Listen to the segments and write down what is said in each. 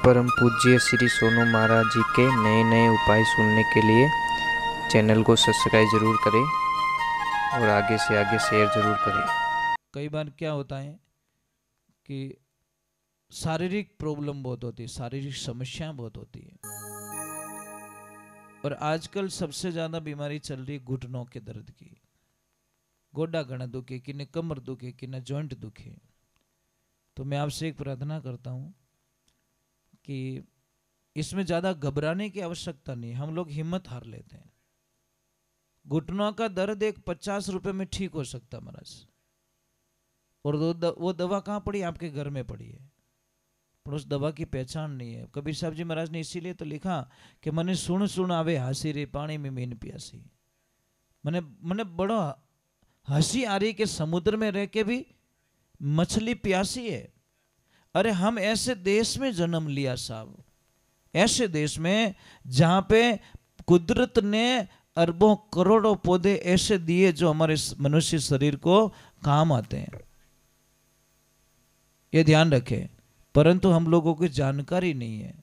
परम पूज्य श्री सोनू महाराज जी के नए नए उपाय सुनने के लिए चैनल को सब्सक्राइब ज़रूर करें और आगे से आगे शेयर ज़रूर करें। कई बार क्या होता है कि शारीरिक प्रॉब्लम बहुत होती है, शारीरिक समस्याएं बहुत होती है, और आजकल सबसे ज़्यादा बीमारी चल रही है घुटनों के दर्द की। गोडा घना दुखे, किन्हें कमर दुखे, किन्हें जॉइंट दुखे। तो मैं आपसे एक प्रार्थना करता हूँ कि इसमें ज़्यादा घबराने की आवश्यकता नहीं। हम लोग हिम्मत हार लेते हैं। घुटनों का दर्द एक 50 रुपए में ठीक हो सकता महाराज, और वो दवा कहाँ पड़ी? आपके घर में पड़ी है, पर उस दवा की पहचान नहीं है। कबीर साहब जी महाराज ने इसीलिए तो लिखा कि मने सुन सुन आवे हासी रे पानी में मीन प्यासी। मने मने बड़ो हंसी आ रही कि समुद्र में रह के भी मछली प्यासी है। अरे हम ऐसे देश में जन्म लिया साहब, ऐसे देश में जहां पे कुदरत ने अरबों करोड़ों पौधे ऐसे दिए जो हमारे मनुष्य शरीर को काम आते हैं, ये ध्यान रखें। परंतु हम लोगों की जानकारी नहीं है।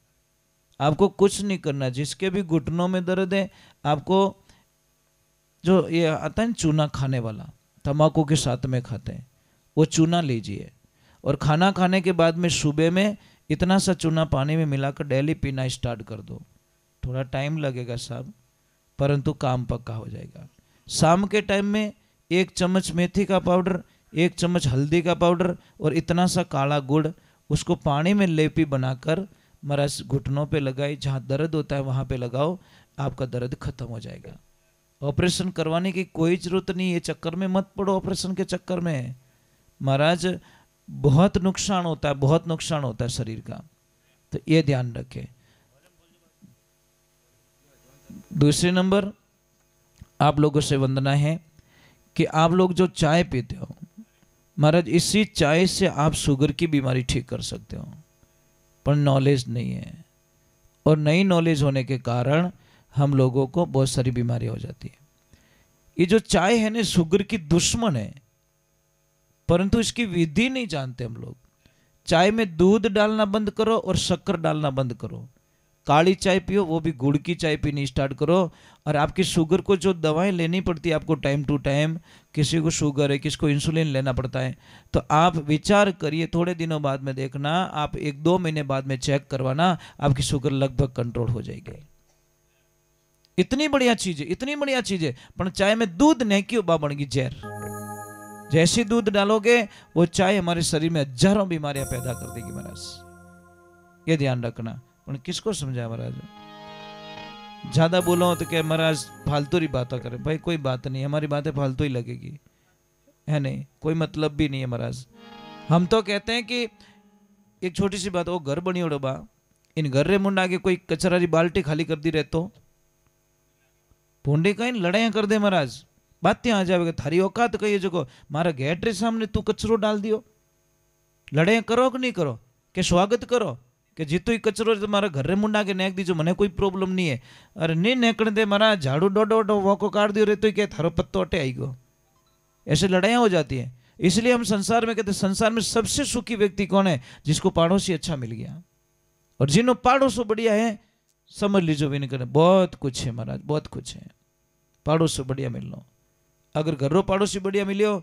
आपको कुछ नहीं करना। जिसके भी घुटनों में दर्द है, आपको जो ये आता है चूना खाने वाला, तंबाकू के साथ में खाते हैं, वो चूना लीजिए और खाना खाने के बाद में सुबह में इतना सा चूना पानी में मिलाकर डेली पीना स्टार्ट कर दो। थोड़ा टाइम लगेगा साहब, परंतु काम पक्का हो जाएगा। शाम के टाइम में 1 चम्मच मेथी का पाउडर, 1 चम्मच हल्दी का पाउडर और इतना सा काला गुड़, उसको पानी में लेपी बनाकर महाराज घुटनों पे लगाई। जहाँ दर्द होता है वहाँ पे लगाओ, आपका दर्द खत्म हो जाएगा। ऑपरेशन करवाने की कोई जरूरत नहीं। ये चक्कर में मत पड़ो, ऑपरेशन के चक्कर में महाराज बहुत नुकसान होता है, बहुत नुकसान होता है शरीर का। तो ये ध्यान रखें। दूसरे नंबर, आप लोगों से वंदना है कि आप लोग जो चाय पीते हो महाराज, इसी चाय से आप शुगर की बीमारी ठीक कर सकते हो, पर नॉलेज नहीं है। और नई नॉलेज होने के कारण हम लोगों को बहुत सारी बीमारी हो जाती है। ये जो चाय है ना, शुगर की दुश्मन है, परंतु इसकी विधि नहीं जानते हम लोग। चाय में दूध डालना बंद करो और शक्कर डालना बंद करो। काली चाय पियो, वो भी गुड़ की चाय पीनी स्टार्ट करो। और आपकी शुगर को जो दवाएं लेनी पड़ती है आपको टाइम टू टाइम, किसी को शुगर है, किसी को इंसुलिन लेना पड़ता है, तो आप विचार करिए। थोड़े दिनों बाद में देखना, आप 1-2 महीने बाद में चेक करवाना, आपकी शुगर लगभग कंट्रोल हो जाएगी। इतनी बढ़िया चीज है, इतनी बढ़िया चीज है। पर चाय में दूध नहीं क्यों बन गई जहर। जैसी दूध डालोगे वो चाय हमारे शरीर में हजारों बीमारियां पैदा कर देगी महाराज, ये ध्यान रखना। पर किसको समझाया महाराज? ज्यादा बोलो तो क्या महाराज फालतू ही बातें करें। भाई कोई बात नहीं, हमारी बातें फालतू ही लगेगी, है नहीं, कोई मतलब भी नहीं है महाराज। हम तो कहते हैं कि एक छोटी सी बात, वो घर बनी ओढ़ बा, इन घर रे मुंडा के कोई कचरा री बाल्टी खाली कर दी रहतो भूडे कहीं लड़ाइया कर दे महाराज, बातें आ जाएगा। थारी औकात कही जो मारा गेट रे सामने तू कचरो डाल दियो, लड़ाइया करो कि नहीं करो, के स्वागत करो कि जीतो ही कचरो तुम्हारा घर रे मुंडा के नेक दीजो, मने कोई प्रॉब्लम नहीं है। अरे नहीं नेकने दे मारा, झाड़ू डोडो वोको काट दियो रे तो क्या थारो पत्तो अटे आई गो। ऐसे लड़ाइयाँ हो जाती है। इसलिए हम संसार में कहते, संसार में सबसे सुखी व्यक्ति कौन है? जिसको पड़ोसी अच्छा मिल गया। और जिन्हों पड़ोसो बढ़िया है, समझ लीजिए भी नहीं करने, बहुत कुछ है महाराज, बहुत कुछ है। पड़ोसो बढ़िया मिलना, अगर घरों पड़ोसी बढ़िया मिलो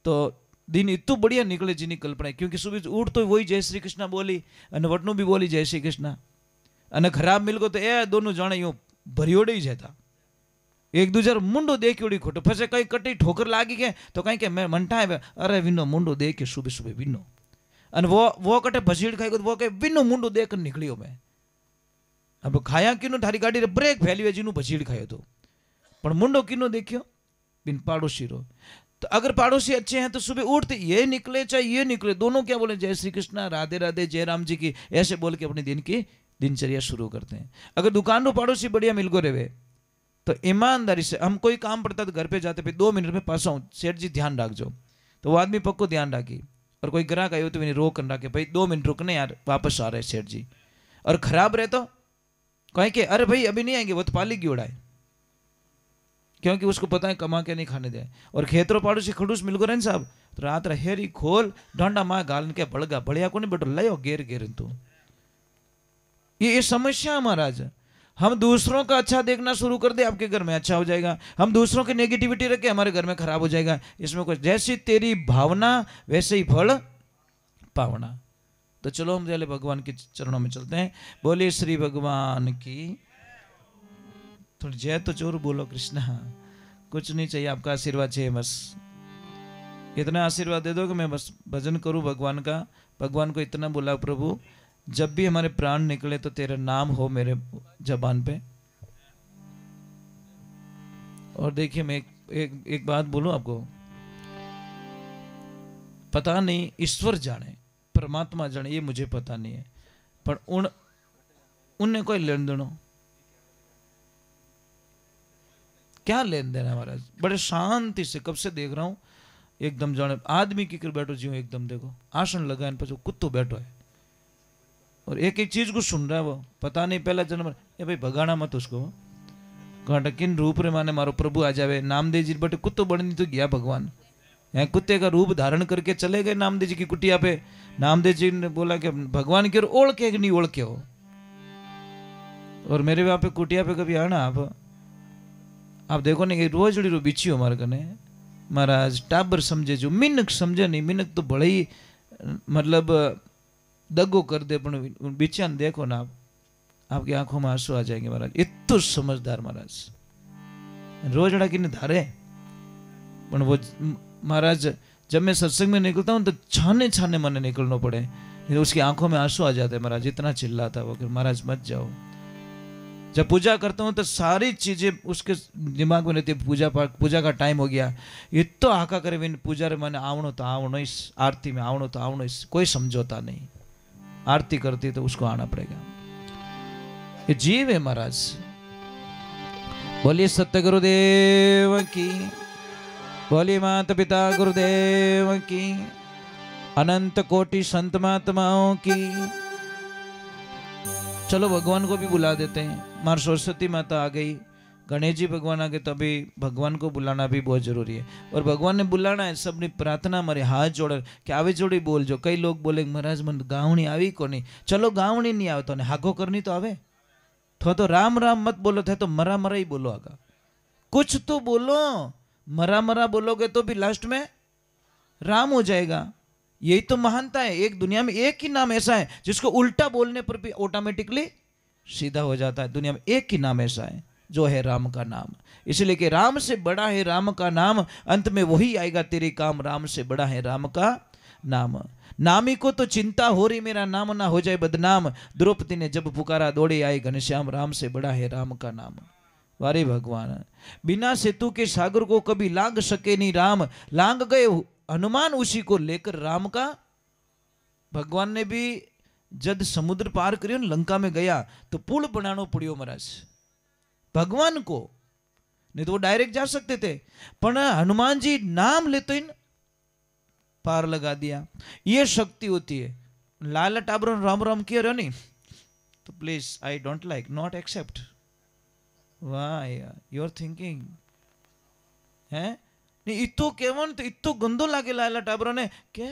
तो दिन इतू बढ़िया निकले जिनी कल्पना। क्योंकि सुबह उठ तो वही जय श्री कृष्ण बोली और वटनू भी बोली जय श्री कृष्ण, और खराब मिल गो तो ए दोनों जाने यूं भरियोड़े ही जाता, एक दूसर मुंडो देखी खोटो फसे, कहीं कटी ठोकर लागी के तो कहीं के मैं मनटा है, अरे विनो मुंडो देख के सुबह सुबह विनो, और वो कटे भसीड़ खाई वो कहे विनो मुंडो देख कर निकलियो मैं। अब खाया किनो थारी गाड़ी रे ब्रेक फैली हुए जिनू भसीड़ खायो तो, पर मुंडो किनो देखियो बिन पड़ोसी रो। तो अगर पड़ोसी अच्छे हैं तो सुबह उठते ये निकले चाहे ये निकले, दोनों क्या बोले जय श्री कृष्णा, राधे राधे, जय राम जी की, ऐसे बोल के अपने दिन की दिनचर्या शुरू करते हैं। अगर दुकान रो पड़ोसी बढ़िया मिल गो रहे तो ईमानदारी से, हम कोई काम पड़ता तो घर पे जाते पे 2 मिनट में पास आऊँ, सेठ जी ध्यान रख जो, तो वो आदमी पक्को ध्यान रखी। और कोई ग्राहक आयो तो मैंने रोक कर रखे, भाई 2 मिनट रुकने यार, वापस आ रहे सेठ जी। और खराब रहे तो कहें कि अरे भाई अभी नहीं आएंगे, वो तो पाली की उड़ाए, क्योंकि उसको पता है कमा के नहीं खाने दे। और खेतरों पड़ोसी खड़ूस मिल गो रहे साहब, तो रात हेरी खोल डंडा माँ गालन के बड़गा बढ़िया को नहीं बेटो लयो गेर गेर तू ये समस्या है महाराज। हम दूसरों का अच्छा देखना शुरू कर दे, आपके घर में अच्छा हो जाएगा। हम दूसरों की नेगेटिविटी रखे, हमारे घर में खराब हो जाएगा। इसमें कुछ, जैसी तेरी भावना वैसे ही फल पावना। तो चलो हम पहले भगवान के चरणों में चलते हैं। बोलिए श्री भगवान की। थोड़ी जय तो जोर बोलो कृष्णा। कुछ नहीं चाहिए, आपका आशीर्वाद चाहिए बस। इतना आशीर्वाद दे दो कि मैं बस भजन करूं भगवान का। भगवान को इतना बोला, प्रभु जब भी हमारे प्राण निकले तो तेरा नाम हो मेरे जबान पे। और देखिए मैं एक बात बोलूं आपको, पता नहीं ईश्वर जाने, परमात्मा जाने, ये मुझे पता नहीं है, पर उनने कोई लेन देन हो, क्या लेन देन है महाराज। बड़े शांति से कब से देख रहा हूं, एकदम जाने आदमी की कर बैठो जीव, एकदम देखो आसन लगाए पीछे कुत्तो बैठो है और एक एक चीज को सुन रहा है वो। पता नहीं पहला जन्म, ए भाई भगाना मत उसको। घाटा किन रूप रे माने मारो प्रभु आ जावे। नामदेव जी बटे कुत्तो बड़नी तो गया भगवान, यहाँ कुत्ते का रूप धारण करके चले गए नामदेव जी की कुटिया पे। नामदेव जी ने बोला कि भगवान की ओढ़ के नहीं ओढ़ के हो। और मेरे वहां पे कुटिया पे कभी आना आप देखो ना, रोज रो बिछी हो हमारे कने महाराज। टाबर समझे जो, मिनक समझे नहीं। मिनक तो बड़े ही मतलब दगो कर दे, पर बिछिया देखो ना आप, आपकी आंखों में आंसू आ जाएंगे महाराज। इतना समझदार महाराज, रोजड़ा की धारे। पर वो महाराज जब मैं सत्संग में निकलता हूँ तो छाने छाने मन निकलना पड़े, उसकी आंखों में आंसू आ जाते हैं महाराज। इतना चिल्लाता वो कि महाराज मत जाओ। जब पूजा करता हूँ तो सारी चीजें उसके दिमाग में रहती है। पूजा का टाइम हो गया, ये तो हाका करे विन पूजा रे मैंने आवणो तो आवणो, इस आरती में आवणो तो आवणो, इस कोई समझौता नहीं। आरती करती तो उसको आना पड़ेगा। ये जीव है महाराज। बोलिए सत्य गुरुदेव की, बोलिए माता पिता गुरुदेव की, अनंत कोटि संत महात्माओं की। चलो भगवान को भी बुला देते हैं। माँ सरस्वती माता आ गई, गणेश जी भगवान आ गए, तो अभी भगवान को बुलाना भी बहुत जरूरी है। और भगवान ने बुलाना है, सबने प्रार्थना हमारे हाथ जोड़ के आवे जोड़ी बोल जो। कई लोग बोले महाराज मन गावणी आई को नहीं। चलो गावणी नहीं आवे तो हागो करनी तो आवे। तो राम राम मत बोलो थे तो मरा मरा ही बोलो। आगा कुछ तो बोलो, मरा मरा बोलोगे तो भी लास्ट में राम हो जाएगा। यही तो महानता है। एक दुनिया में एक ही नाम ऐसा है जिसको उल्टा बोलने पर भी ऑटोमेटिकली सीधा हो जाता है। दुनिया में एक ही नाम ऐसा है जो है राम का नाम। इसलिए कि राम से बड़ा है राम का नाम, अंत में वही आएगा तेरे काम। राम से बड़ा है राम का नाम। नामी को तो चिंता हो रही मेरा नाम ना हो जाए बदनाम। द्रौपदी ने जब पुकारा दौड़े आए घनश्याम, राम से बड़ा है राम का नाम। वारे भगवान, बिना सेतु के सागर को कभी लांग सके नहीं राम। लांग गए हनुमान उसी को लेकर राम का। भगवान ने भी जब समुद्र पार करियो लंका में गया तो पुल बनाना पड़ियो महाराज भगवान को, नहीं तो वो डायरेक्ट जा सकते थे। पर हनुमान जी नाम लेते ही पार लगा दिया। ये शक्ति होती है। लाला टाबर राम राम किया रहो नहीं तो please I don't like, not accept. वाह योर थिंकिंग है इतो केवन तो इतो गंदो लागे लाला टाबरो ने के।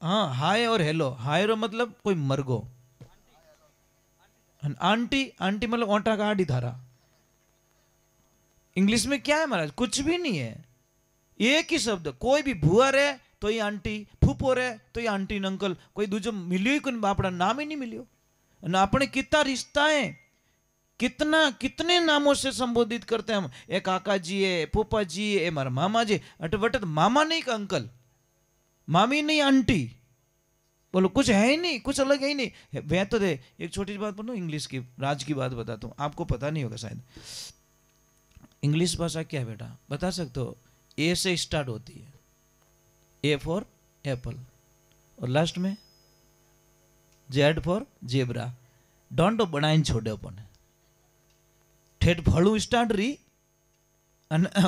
हाँ हाय और हेलो। हाय रो मतलब कोई मरगो, आंटी आंटी मतलब ओंटा का आड़ी धारा। इंग्लिश में क्या है महाराज? कुछ भी नहीं है, एक ही शब्द। कोई भी भुआ रे तो ये आंटी, फूफो रे तो ये आंटी अंकल। कोई दूजो मिलियो ही कोई अपना नाम ही नहीं मिलियो। ना अपने कितना रिश्ता है, कितना कितने नामों से संबोधित करते हैं हम। ए काका जी है, फूफा जी है, मारा मामा जी। अटवट मामा नहीं का अंकल, मामी नहीं आंटी, बोलो कुछ है ही नहीं, कुछ अलग है ही नहीं। वह तो दे एक छोटी सी बात बोलो, इंग्लिश की राज की बात बताता हूँ, आपको पता नहीं होगा शायद। इंग्लिश भाषा क्या है बेटा, बता सकते हो? ए से स्टार्ट होती है, ए फॉर एप्पल, और लास्ट में जेड फॉर जेब्रा। डॉन्ट बनाइन छोड़े अपन ठेठ फड़ू स्टार्ट रही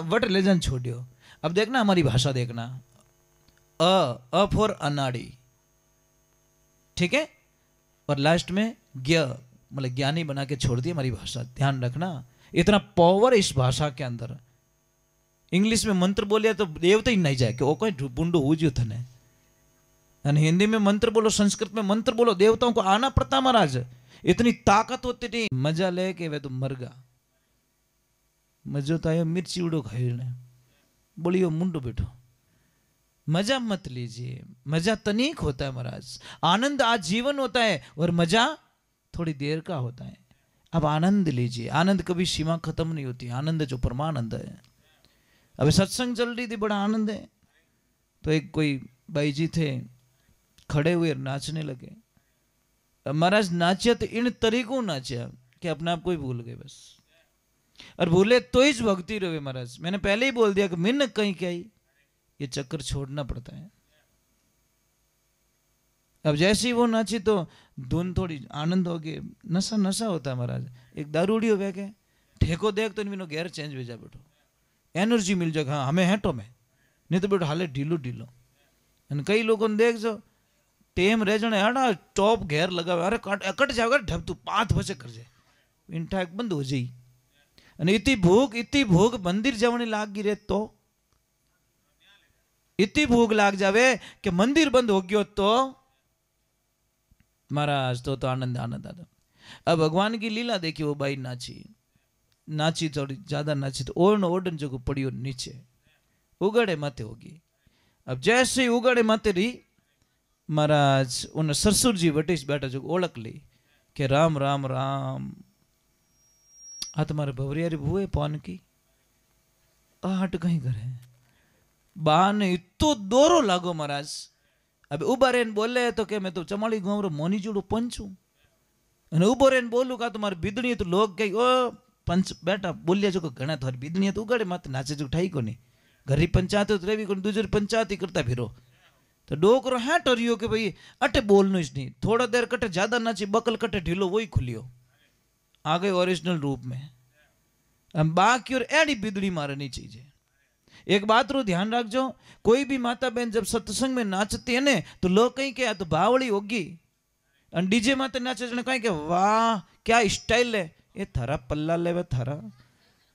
वट ले जान छोड़ियो। अब देखना हमारी भाषा देखना, अ फॉर अनाड़ी, ठीक है, और लास्ट में ज्ञ मतलब ज्ञानी बना के छोड़ दी हमारी भाषा। ध्यान रखना, इतना पावर इस भाषा के अंदर। इंग्लिश में मंत्र बोलिया तो देवता ही नहीं जाए कि वो कोई बुंडो हो जो थने। हिंदी में मंत्र बोलो, संस्कृत में मंत्र बोलो, देवताओं को आना पड़ता महाराज। इतनी ताकत होती नहीं, मजा ले के वे तो मर गा। मजो तो आयो मिर्ची उड़ो खायो ने बोलियो मुंडो बैठो। मजा मत लीजिए, मजा तनिक होता है महाराज। आनंद आज जीवन होता है और मजा थोड़ी देर का होता है। अब आनंद लीजिए, आनंद कभी सीमा खत्म नहीं होती। आनंद जो परमानंद है। अब सत्संग चल रही थी, बड़ा आनंद है। तो एक कोई भाई जी थे, खड़े हुए नाचने लगे। अब महाराज नाचे तो इन तरीकों नाचा कि अपने आप को ही भूल गए बस। और भूले तो ही भक्ति रहे महाराज। मैंने पहले ही बोल दिया कि मिन्न कहीं क्या ही, ये चक्कर छोड़ना पड़ता है। अब जैसे ही वो नाची तो धुन थोड़ी आनंद हो गई, नशा नशा होता है महाराज। एक दारूड़ी हो गया ठेको देख तो इनको गैर चेंज भेजा बैठो, एनर्जी मिल जाएगा। हाँ हमें हैटो में, नहीं तो बेटो हाले ढीलो ढीलो। कई लोगों ने देख जो टेम रह जाने हाड़ा टॉप घेर लगा, अरे कट जाओगे ढब तू 5 बजे कर जाए, इंटाक बंद हो जाई। इतनी भूख मंदिर जावनी लाग गई रे तो, इतनी भूख लाग जावे कि मंदिर बंद हो गयो तो महाराज तो आनंद आनंद आता। अब भगवान की लीला देखी, वो बाई नाची थोड़ी ज्यादा नाची तो ओढ़न जो पड़ियो नीचे, उगड़े माथे होगी। अब जैसे ही उगड़े माथे रही महाराज, उन ससुर जी वटिश बैठा जो ओळख ली कि राम राम राम, आ तुम्हारे भवरियारी भूए पौन की हट कहीं करे। बा ने इतो दोरो लागो महाराज। अब उबा रेन बोले तो के मैं तो चमाड़ी गाँव रो मोनी जुड़ो पंचू, उबो रेन बोलू का तुम्हारी बिदड़ी तो लोग कही ओ पंच बेटा बोलिया जो घना थारी बिदड़ी तो उगड़े मत नाचे जो ठाई को नहीं, घरी पंचायत तो रेवी को दूसरी पंचायत ही करता फिरो। तो डोकरो है टरियो के भाई अटे बोलनो ही नहीं, थोड़ा देर कटे ज्यादा नाची बकल कटे ढीलो वही खुलियो आ गए ओरिजिनल रूप में। अब बाकी और एडी बिदड़ी मारनी चाहिए। एक बात रो ध्यान रखजो, कोई भी माता बहन जब सत्संग में नाचती है ने तो लोग कहीं के तो बावड़ी होगी, और डीजे माते नाचे जने कहीं के वाह क्या स्टाइल है, ये थारा पल्ला लेवे थारा।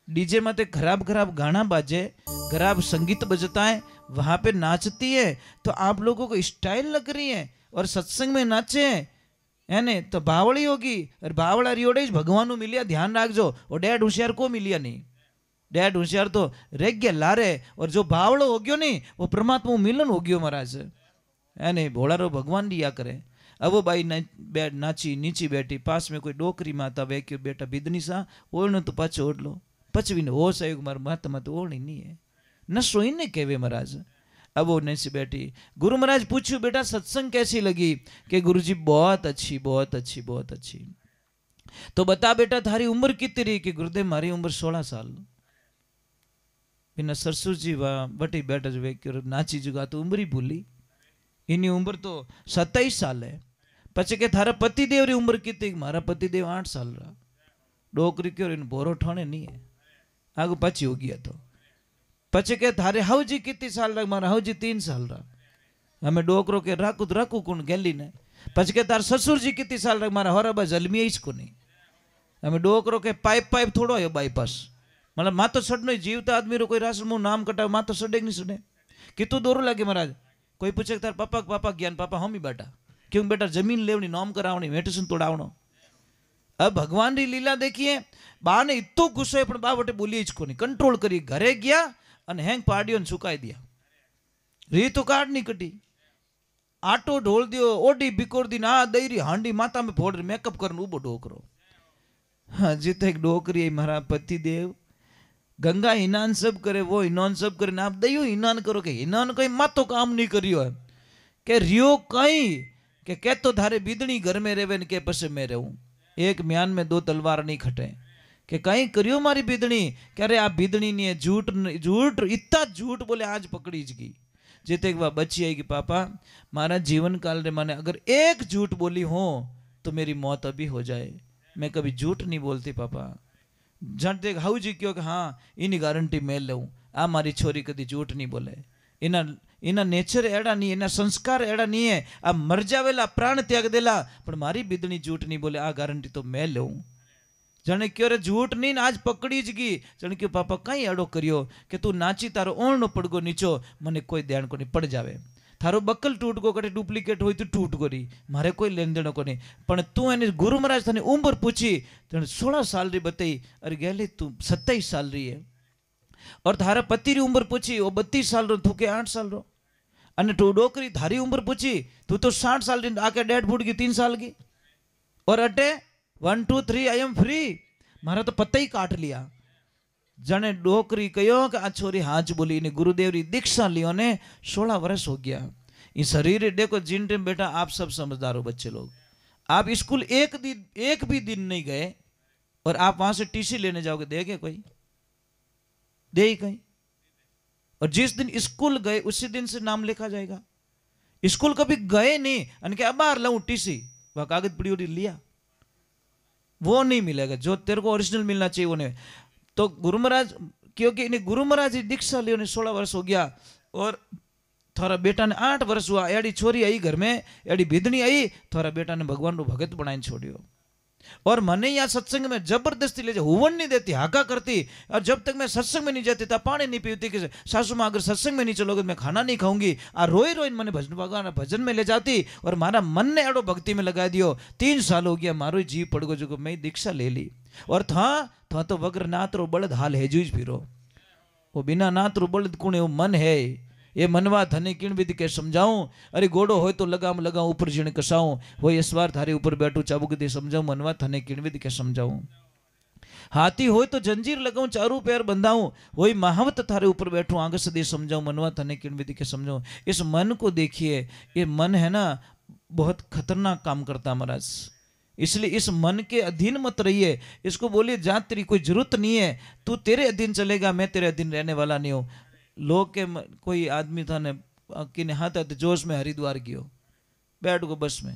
डीजे माते खराब खराब गाना बाजे, खराब संगीत बजता है, वहां पे नाचती है तो आप लोगों को स्टाइल लग रही है, और सत्संग में नाचे है ने तो बावड़ी होगी। और बावड़ा रियोड़े भगवान मिलिया, ध्यान रखजो। और डैड होशियार को मिलिया नहीं, डैड होशियार तो रह गया लारे, और जो बावड़ो हो गयो नहीं वो परमात्मा मिलन हो गयो महाराज है नहीं। भोलारो भगवान दिया करे। अब वो बाई नाची नीची बैठी, पास में कोई डोकरी माता वे क्यों बेटा बिदनी सा ओढ़ तो पाछो ओढ़ लो, पचवी ने हो सही मार महात्मा तो ओढ़ी नहीं है, नशो ही नहीं कहवे महाराज। अब वो नीचे बैठी, गुरु महाराज पूछो बेटा सत्संग कैसी लगी, कि गुरु जी बहुत अच्छी बहुत अच्छी बहुत अच्छी। तो बता बेटा थारी उम्र कितनी रही, कि गुरुदेव हमारी उम्र 16 साल। बिना सरसुर जी वह बटी बैठा जो क्यों नाची जुगा तो उम्र ही भूली, इन्हीं उम्र तो 27 साल है। पचे के थारा पतिदेव री उम्र कितनी, हमारा पतिदेव 8 साल रहा। डोकरी क्यों इन बोरो ठाणे नहीं है, आगू पची हो गया। तो पचे के थारे हाउजी कितनी साल रहा, हमारा हाउजी 3 साल रहा। हमें डोकरो के राकू कौन गैली ने। पचे के तार ससुर जी कितनी साल रहा, हमारा हराबा जलमी इसको नहीं। हमें डोकरो के पाइप थोड़ो है बाईपास, मतलब मातो सड़नो जीवता आदमी रो कोई राशन मुंह नाम कटाव मातो सड़े नहीं सुने, कितु दोरो लगे महाराज। कोई पूछे तार पापा ज्ञान पापा हम ही बेटा, क्यों बेटा जमीन लेवनी नॉम करावनी मेटसन तोड़ावनो। अब भगवान री लीला देखिए, बा ने इतो गुस्सो है पण बा वटे बोली ज कोनी, कंट्रोल करी, घरे गया अने हैंग पाड़ियो ने सुकाई दिया। री तो काट नहीं कटी, आटो ढोल दियो, ओडी बिकोर दी ना दईरी हांडी माता में फोड़ मेकअप करन उबो डोकरो। हाँ जीते एक डोकरी है महाराज पति देव, गंगा हिनान सब करे वो हिनान सब करे, आप दयो हिनान करो के हिनान कहीं मातो काम नहीं करियो है, के रियो कहीं के कहतो थारे बिदनी घर में रेवे ने के पसे मैं रहूं, एक म्यान में 2 तलवार नहीं खटे, कि कहीं करियो मारी बिदनी, कह रहे आप बिदनी नहीं है, झूठ इतना झूठ बोले आज पकड़ी जगी। जिते वह बची आएगी पापा मारा जीवन काल रे माने अगर एक झूठ बोली हो तो मेरी मौत अभी हो जाए, मैं कभी झूठ नहीं बोलती पापा। झट देख हाउ जी क्यों कि हाँ इनी गारंटी मैं लूँ, आ मारी छोरी कदी झूठ नहीं बोले, इना नेचर एड़ा नहीं, इना संस्कार एड़ा नहीं है, आ मर जावेला प्राण त्याग देला पर मारी बिदनी झूठ नहीं बोले, आ गारंटी तो मैं लूँ। जने क्यों रे झूठ नहीं आज पकड़ी ज गई, जने क्यों पापा कहीं एड़ो करियो कि तू नाची तारो ओणनो पड़गो नीचो, मने कोई ध्यान को नहीं पड़ जावे। थारो बक्कल टूट गो कटे डुप्लिकेट होई तो टूट गोरी मारे कोई लेन देन को नहीं पण तू एने गुरु महाराज थाने उम्र पूछी तो 16 साल री बताई अरे गेली तू 27 साल री है और थारा पति री उम्र पूछी वो 32 साल रो तू के 8 साल रो अने तू डोकरी थारी उम्र पूछी तू तो 60 साल री आके डेढ़ फुट की 3 साल की और अटे 1 2 3 आई एम फ्री मारा तो पता ही काट लिया जने डोकरी कहो कि आ छोरी हाज बोली ने गुरुदेव री दीक्षा लियो ने 16 वर्ष हो गया ये शरीर देखो जिन टाइम बेटा आप सब समझदार हो बच्चे लोग आप स्कूल एक भी दिन नहीं गए और आप वहां से टीसी लेने जाओगे देगे कोई दे ही कहीं और जिस दिन स्कूल गए उसी दिन से नाम लिखा जाएगा स्कूल कभी गए नहीं अन के अब बाहर लाऊं टीसी वह कागज पड़ी उड़ी लिया वो नहीं मिलेगा जो तेरे को ओरिजिनल मिलना चाहिए वो नहीं तो गुरु महाराज क्योंकि इन्हें गुरु महाराज की दीक्षा ली उन्हें 16 वर्ष हो गया और थारा बेटा ने 8 वर्ष हुआ एडी छोरी आई घर में एडी बिदनी आई थारा बेटा ने भगवान रो भगत बनाई छोड़ियो और मने यहाँ सत्संग में जबरदस्ती ले जाए हुवन नहीं देती हाका करती और जब तक मैं सत्संग में नहीं जाती था पानी नहीं पीती कि सासू माँ अगर सत्संग में नहीं चलोगे मैं खाना नहीं खाऊंगी आ रोई रोई मैंने भजन भगवान भजन में ले जाती और मारा मन ने एडो भक्ति में लगा दियो 3 साल हो गया मारो जीव पड़ गो जो मैं दीक्षा ले ली और था तो वग्र नात रो बलद हाल है जूझ फिरो वो बिना नात रो बलद कुण वो मन है ये मनवा थने किण विधि के समझाऊं अरे घोड़ो हो तो लगाम लगाऊं ऊपर जीण कसाऊं वो इस बार थारे ऊपर बैठू चाबुक दे समझाऊं मनवा थने किण विधि के समझाऊं हाथी हो तो जंजीर लगाऊं चारों पैर बंधाऊं वही महावत थारे ऊपर बैठू आंग से दे समझाऊं मनवा थने किण विधि के समझाऊं इस मन को देखिए ये मन है ना बहुत खतरनाक काम करता महाराज इसलिए इस मन के अधीन मत रहिए इसको बोलिए जहां तेरी कोई जरूरत नहीं है तू तेरे अधीन चलेगा मैं तेरे अधीन रहने वाला नहीं हूं लोग के कोई आदमी था ने किने हाथ आते जोश में हरिद्वार गयो बैठ गो बस में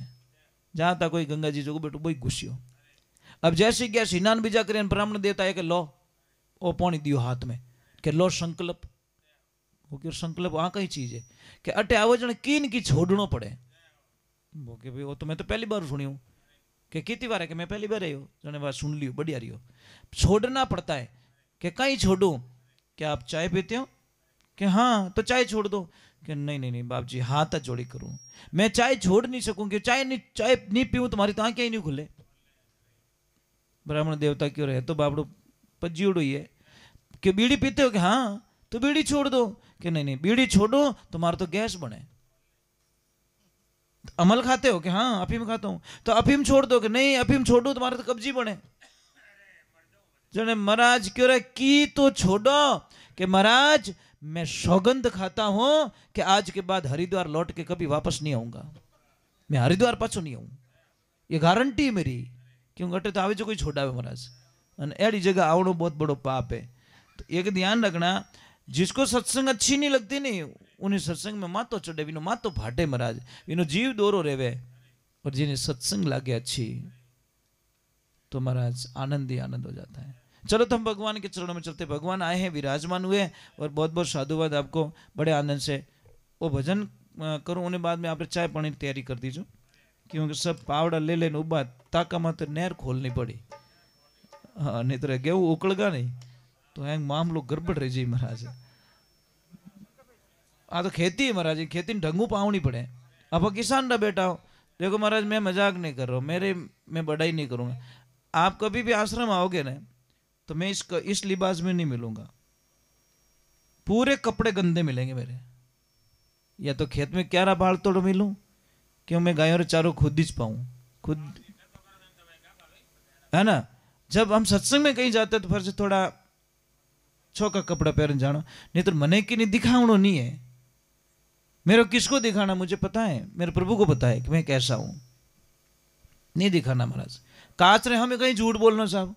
जहां था कोई गंगा जी जो बैठो वही घुसियो अब जैसे क्या स्नान बीजा करें ब्राह्मण देता है कि लो ओ पानी दियो हाथ में कि लो संकल्प वो क्यों संकल्प वहां कई चीज है कि अटे आवो जने कीन की छोड़नो पड़े वो के भाई वो तो मैं तो पहली बार सुनी हूं कि कितनी बार है कि मैं पहली बार आई हो जने बात सुन लियो बढ़िया रही हो छोड़ना पड़ता है कि कहीं छोड़ू क्या आप चाय पीते हो कि हाँ तो चाय छोड़ दो कि नहीं नहीं नहीं बाप जी हाथ जोड़ी करूं मैं चाय छोड़ नहीं सकूं कि चाय नहीं पीऊं तुम्हारी तो आंखें ही नहीं खुले ब्राह्मण देवता क्यों रहे तो बाबड़ो पज्जी उड़ो ही है कि बीड़ी पीते हो कि हाँ तो बीड़ी छोड़ दो कि नहीं नहीं बीड़ी छोड़ो तुम्हारा तो गैस बने अमल खाते हो कि हाँ अफीम खाता हूं तो अफीम छोड़ दो कि नहीं अफीम छोड़ो तुम्हारा तो कब्जी बने जने महाराज क्यों रहे की तो छोड़ो कि महाराज मैं सौगंध खाता हूं कि आज के बाद हरिद्वार लौट के कभी वापस नहीं आऊंगा मैं हरिद्वार पाछो नहीं आऊं ये गारंटी मेरी क्यों गटे तो आवे जो कोई छोड़ावे महाराज एड़ी जगह आवड़ो बहुत बड़ो पाप है तो एक ध्यान रखना जिसको सत्संग अच्छी नहीं लगती नहीं उन्हें सत्संग में मातो चढ़े विनो मातो फाटे महाराज विनो जीव दोरो रेवे और जिन्हें सत्संग लागे अच्छी तो महाराज आनंद ही आनंद हो जाता है चलो तो हम भगवान के चरणों में चलते भगवान आए हैं विराजमान हुए और बहुत बहुत साधुवाद आपको बड़े आनंद से वो भजन करूं उन्हें बाद में आप चाय पानी की तैयारी कर दीजिए क्योंकि सब पावड़ा ले लेने उबा ताका मत नहर खोलनी पड़ी हाँ नहीं तो गेहूं उकड़गा नहीं तो है मामलो गड़बड़ रह जाए महाराज आ तो खेती है महाराज खेती ढंगू पावनी पड़े अब किसान का बेटा हो देखो महाराज मैं मजाक नहीं कर रहा हूँ मैं बड़ाई नहीं करूंगा आप कभी भी आश्रम आओगे ना तो मैं इस लिबास में नहीं मिलूंगा पूरे कपड़े गंदे मिलेंगे मेरे या तो खेत में क्यारा बाल तोड़ मिलूं क्यों मैं गायों रे चारों खुद ही पाऊं खुद है ना जब हम सत्संग में कहीं जाते तो फिर से थोड़ा छोका कपड़ा पहन जानो नहीं तो मने की नहीं दिखावनो नहीं है मेरे किसको दिखाना मुझे पता है मेरे प्रभु को पता है कि मैं कैसा हूं नहीं दिखाना महाराज काच रे हमें कहीं झूठ बोलना साहब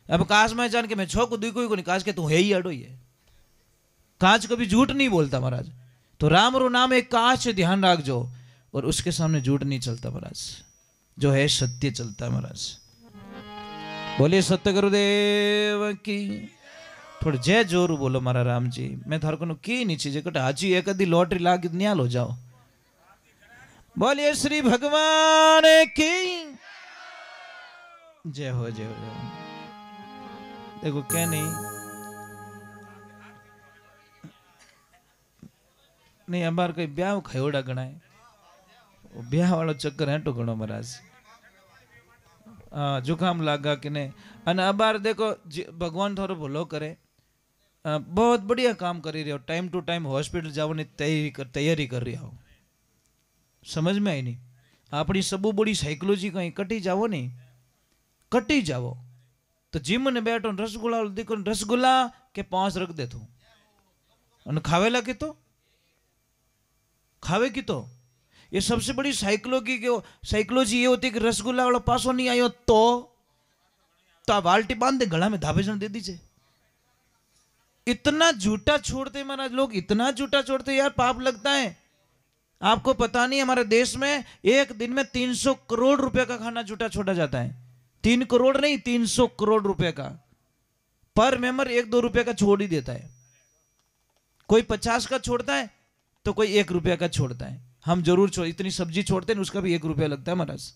अब काश में जान के मैं छो को दुई को नहीं काश के तू है ही अड़ो ही है काच कभी झूठ नहीं बोलता महाराज तो राम रो नाम एक काच ध्यान रख जो और उसके सामने झूठ नहीं चलता महाराज जो है सत्य चलता है महाराज बोलिए सत्य गुरुदेव की थोड़े जय जोर बोलो मारा राम जी मैं थार को की नहीं चीज कट हाजी एक आधी लॉटरी लागी न्याल हो जाओ बोलिए श्री भगवान की जय हो जय हो जय हो देखो क्या नहीं नहीं अबार कई ब्याह खयोड़ा गणाय ब्याह वालों चक्कर है तो गणो महाराज जुकाम लागा कि नहीं अने अबार देखो भगवान थोड़ो भलो करे बहुत बढ़िया काम करी रहे हो टाइम टू टाइम हॉस्पिटल जाने तैयारी कर रहा हो समझ में आई नहीं अपनी सबू बड़ी साइकोलॉजी कहीं कटी जाओ नहीं कटी जाओ तो जिम ने बैठो रसगुल्ला देखो रसगुल्ला के 5 रख दे तू खावेला की तो खावे की तो ये सबसे बड़ी साइकोलॉजी ये होती है कि रसगुल्ला वाला पासो नहीं आयो तो बाल्टी बांध दे गला में धाबे जन दे दीजिए इतना झूठा छोड़ते महाराज लोग इतना झूठा छोड़ते यार पाप लगता है आपको पता नहीं हमारे देश में एक दिन में 300 करोड़ रुपए का खाना झूठा छोड़ा जाता है 3 करोड़ नहीं 300 करोड़ रुपए का पर मेंबर 1-2 रुपए का छोड़ ही देता है कोई 50 का छोड़ता है तो कोई 1 रुपया का छोड़ता है हम जरूर इतनी सब्जी छोड़ते हैं उसका भी 1 रुपया लगता है महाराज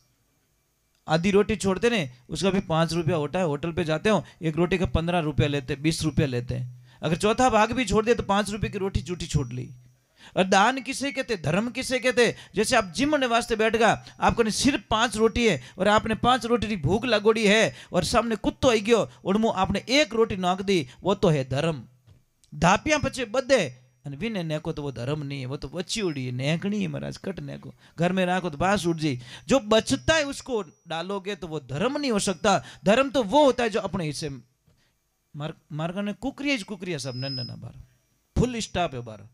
आधी रोटी छोड़ते ने उसका भी 5 रुपया होता है होटल पे जाते हो एक रोटी का 15 रुपया लेते 20 रुपया लेते हैं अगर चौथा भाग भी छोड़ दिया तो 5 रुपए की रोटी झूठी छोड़ ली और दान किसे कहते धर्म किसे कहते जैसे आप जिम ने वास्ते बैठ गया आपको सिर्फ 5 रोटी है और आपने 5 रोटी की भूख लगोड़ी है और सामने कुत्तो आई गयो और आपने 1 रोटी नाक दी वो तो है धर्म धापिया पचे बदे विने नेको तो वो धर्म नहीं है वो तो बची उड़ी है नेकनी है महाराज कट नेको घर में राखो तो बांस उड़ जाए जो बचता है उसको डालोगे तो वो धर्म नहीं हो सकता धर्म तो वो होता है जो अपने हिस्से मार्ग ने कुकरिया सब नन्ना बार फुल स्टाफ है बार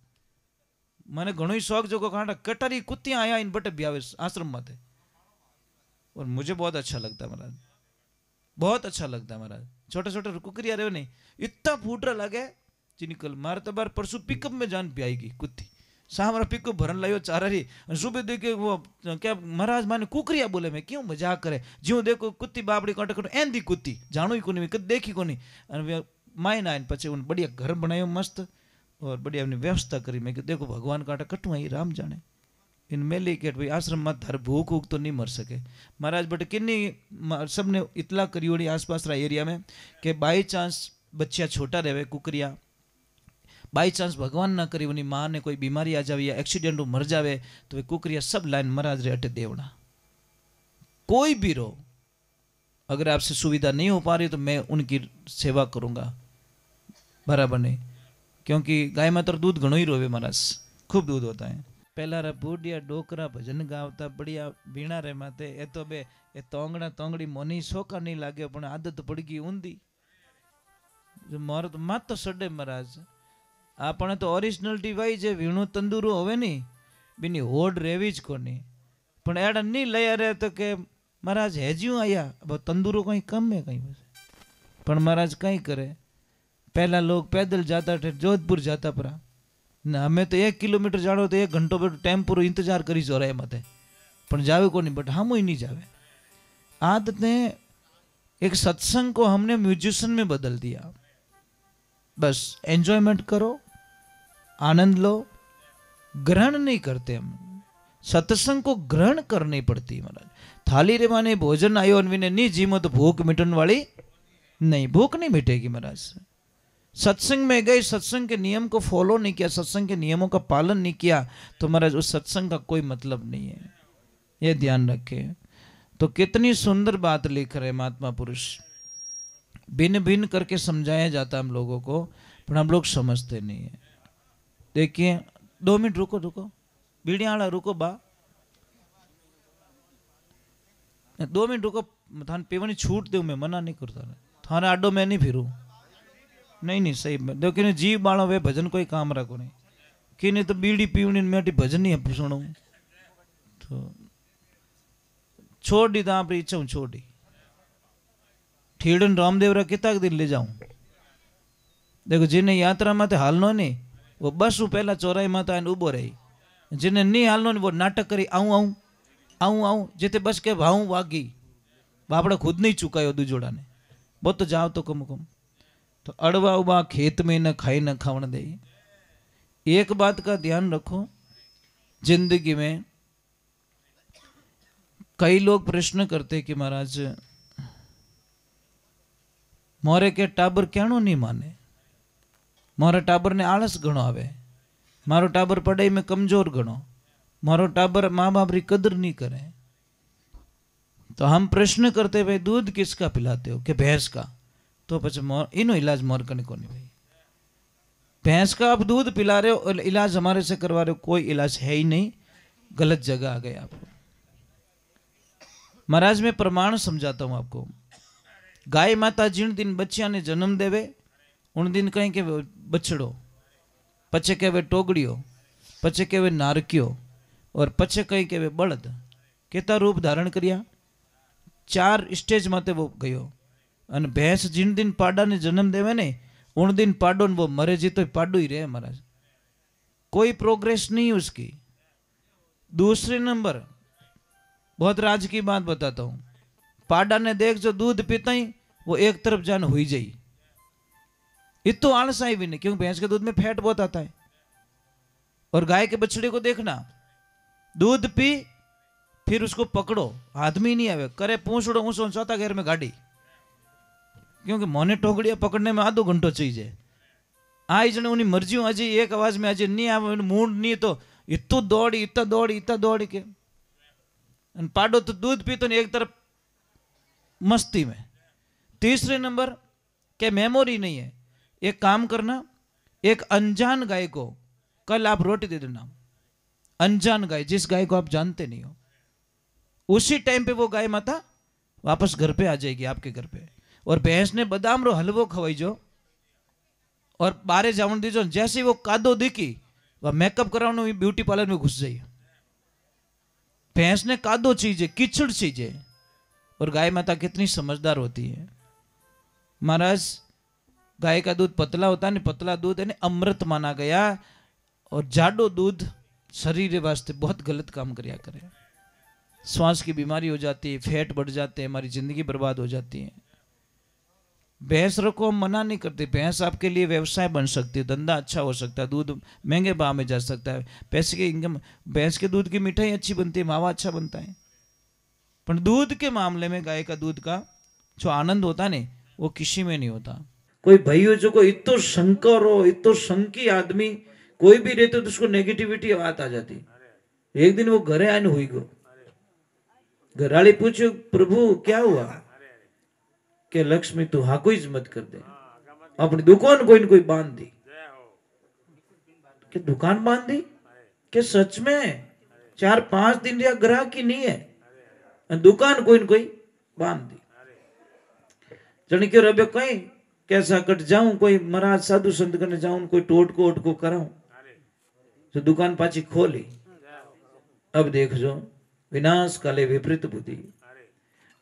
मैंने घणो ही शौक जो कांटा कटरी कुत्तियां आया इन बटे ब्यावे आश्रम में थे और मुझे बहुत अच्छा लगता है महाराज बहुत अच्छा लगता है महाराज छोटे छोटे कुकरिया रहे नहीं इतना फूटरा लगे निकल मारे तो बार परसों पिकअप में जान पियाएगी कुत्ती सा हमारा पिकअप भरन लायो चारारी सुबह देखे वो क्या महाराज माने कुकरिया बोले मैं क्यों मजाक करे ज्यों देखो कुत्ती बाबड़ी काटे काटे एंदी कुत्ती जानो ही कोनी कद देखी कोनी मायना आइन पछे उन बढ़िया घर बनायो मस्त और बढ़िया अपनी व्यवस्था करी मैं देखो भगवान काटा कटू ही राम जाने इन मेली के भाई आश्रम मत धर भूख भूख तो नहीं मर सके महाराज बट किन्नी सबने इतला करियोड़ी आसपास रहा एरिया में कि बाई चांस बच्चा छोटा रहे कुकरिया बाई चांस भगवान ना करी उन्हीं माँ ने कोई बीमारी आ जाए या एक्सीडेंट मर जावे तो वे कुकरिया सब लाइन महाराज रे अटे देवना कोई भी रो अगर आपसे सुविधा नहीं हो पा रही तो मैं उनकी सेवा करूंगा बराबर नहीं क्योंकि गाय माता दूध घणो ही रोवे महाराज खूब दूध होता है पहला रा बूढ़िया डोकरा भजन गावता बढ़िया बीणा रे माते ए तो बे ए तोंगड़ा तोंगड़ी मोनी सोका नहीं लागे पण आदत पड़ गई ऊंधी जो मारो तो मत तो सडे महाराज आपने तो ओरिजिनलिटी वाई जे वीणु तंदूरू होवे नहीं बिनी होड़ रेवी ज कोनी पण एड़ा नहीं लया रे तो के महाराज हेज्यू आया अब तंदूरो कहीं कम है कहीं पण महाराज कहीं करे पहला लोग पैदल जाता थे जोधपुर जाता परा न हमें तो 1 किलोमीटर जानो तो 1 घंटो पर टेम्पो इंतजार करी जोराए मते पण जावे को नहीं बट हम ही नहीं जावे आदत ने एक सत्संग को हमने म्यूजिशियन में बदल दिया बस एंजॉयमेंट करो आनंद लो ग्रहण नहीं करते हम सत्संग को ग्रहण करनी पड़ती महाराज थाली रे माने भोजन आयो विने नहीं जीमो तो भूख मिटन वाली नहीं भूख नहीं मिटेगी महाराज सत्संग में गए सत्संग के नियम को फॉलो नहीं किया सत्संग के नियमों का पालन नहीं किया तो महाराज उस सत्संग का कोई मतलब नहीं है ये ध्यान रखे तो कितनी सुंदर बात लिख रहे महात्मा पुरुष भिन्न भिन्न करके समझाया जाता हम लोगों को पर हम लोग समझते नहीं है देखिए 2 मिनट रुको बीड़िया वाला रुको बा 2 मिनट रुको थाने पीवानी छूट दे मैं मना नहीं करता थाने आडो मैं नहीं फिरू नहीं सही देखिए जीव बालो वे भजन कोई काम रखो नहीं कि नहीं तो बीड़ी पीवनी मेटी भजन नहीं सुनो तो छोड़ दी तो आप इच्छा हूँ छोड़ दी ठीड़न रामदेव रा कितना दिन ले जाऊं देखो जिन्हें यात्रा में हालनो नहीं वो बस पहला चौराई माता उबो रही जिन्हें नहीं हालनो नहीं वो नाटक करी आऊं जिते बस के भाऊ वागी बापड़ा खुद नहीं चुकायो दूजोड़ा ने वो तो जाओ तो कम तो अड़वा उबा खेत में न खाई न खावन दे एक बात का ध्यान रखो जिंदगी में कई लोग प्रश्न करते कि महाराज मोरे के टाबर क्याणो नहीं माने मोरे टाबर ने आलस घणो आवे मारो टाबर पढ़ाई में कमजोर गणो, मारो टाबर माँ बाप री कदर नहीं करे, तो हम प्रश्न करते भाई दूध किसका पिलाते हो, कि भैंस का, तो पछ इनो इलाज मोर कने कोनी भाई। भैंस का आप दूध पिला रहे हो और इलाज हमारे से करवा रहे हो, कोई इलाज है ही नहीं, गलत जगह आ गए आप। महाराज मैं प्रमाण समझाता हूं आपको। गाय माता जिन दिन बच्चिया ने जन्म देवे उन दिन कहीं के बछड़ो, पचे के वे टोगड़ियो, पचे के वे नारकियो, और पचे कहीं के वे बળદ, केता रूप धारण करिया, 4 स्टेज माते वो गयो। अन भैंस जिन दिन पाडा ने जन्म देवे ने उन दिन पाडो ने वो मरे जी तो पाडो ही रहे महाराज, कोई प्रोग्रेस नहीं उसकी। दूसरे नंबर बहुत राज की बात बताता हूं, पाडा ने देख जो दूध पीता ही वो एक तरफ जान हुई जाई, इतो आलसाई भी नहीं, क्योंकि भैंस के दूध में फैट बहुत आता है। और गाय के बछड़े को देखना, दूध पी फिर उसको पकड़ो, हाथ में ही नहीं आवे, करे पूछड़ो ऊंसो चौथा घेर में गाड़ी, क्योंकि मोने टोकड़िया पकड़ने में आधो घंटो चाहिए। आई जने उन्हीं मर्जी आज एक आवाज में आज नहीं आवे, मूड नहीं तो इतो दौड़ी इतना दौड़ी इतना दौड़ी के, पाडो तो दूध पी तो एक तरफ मस्ती में। तीसरे नंबर के मेमोरी नहीं है। एक काम करना, एक अनजान गाय को कल आप रोटी दे देना, अनजान गाय, जिस गाय को आप जानते नहीं हो, उसी टाइम पे वो गाय माता वापस घर पे आ जाएगी आपके घर पे। और भैंस ने बादाम रो हलवो खवाईजो और बारे जावन दीजो, जैसे वो कादो दिखी वह मेकअप कराने ब्यूटी पार्लर में घुस जाइए। भैंस ने कादो चीजे, कीचड़ चीजे, और गाय माता कितनी समझदार होती है महाराज। गाय का दूध पतला होता है, पतला दूध है अमृत माना गया, और जाडो दूध शरीर वास्ते बहुत गलत काम करिया करे, श्वास की बीमारी हो जाती है, फैट बढ़ जाते हैं, हमारी जिंदगी बर्बाद हो जाती है। भैंस रखो हम मना नहीं करते, भैंस आपके लिए व्यवसाय बन सकती है, धंधा अच्छा हो सकता है, दूध महंगे भाव में जा सकता है, पैसे की इनकम, भैंस के दूध की मिठाई अच्छी बनती है, मावा अच्छा बनता है। पर दूध के मामले में गाय का दूध का जो आनंद होता है ना वो किसी में नहीं होता। कोई भाइयों जो को इतो शंकर हो, इतो शंकी आदमी कोई भी रहते तो उसको नेगेटिविटी बात आ जाती। एक दिन वो घरे आने हुई गो, घराली पूछो प्रभु क्या हुआ, के लक्ष्मी तू हाँ कोई मत कर दे, अपनी दुकान कोई न कोई बांध दी। के दुकान बांध दी, के सच में 4-5 दिन या ग्राहक ही नहीं है, दुकान कोई न कोई बांध दी। जन क्यों रबे कहीं कैसा कट जाऊं, कोई महाराज साधु संत करने जाऊं, कोई टोटको ओटको कराऊं, तो दुकान पाची खोली। अब देख जो विनाश काले विपरीत बुद्धि।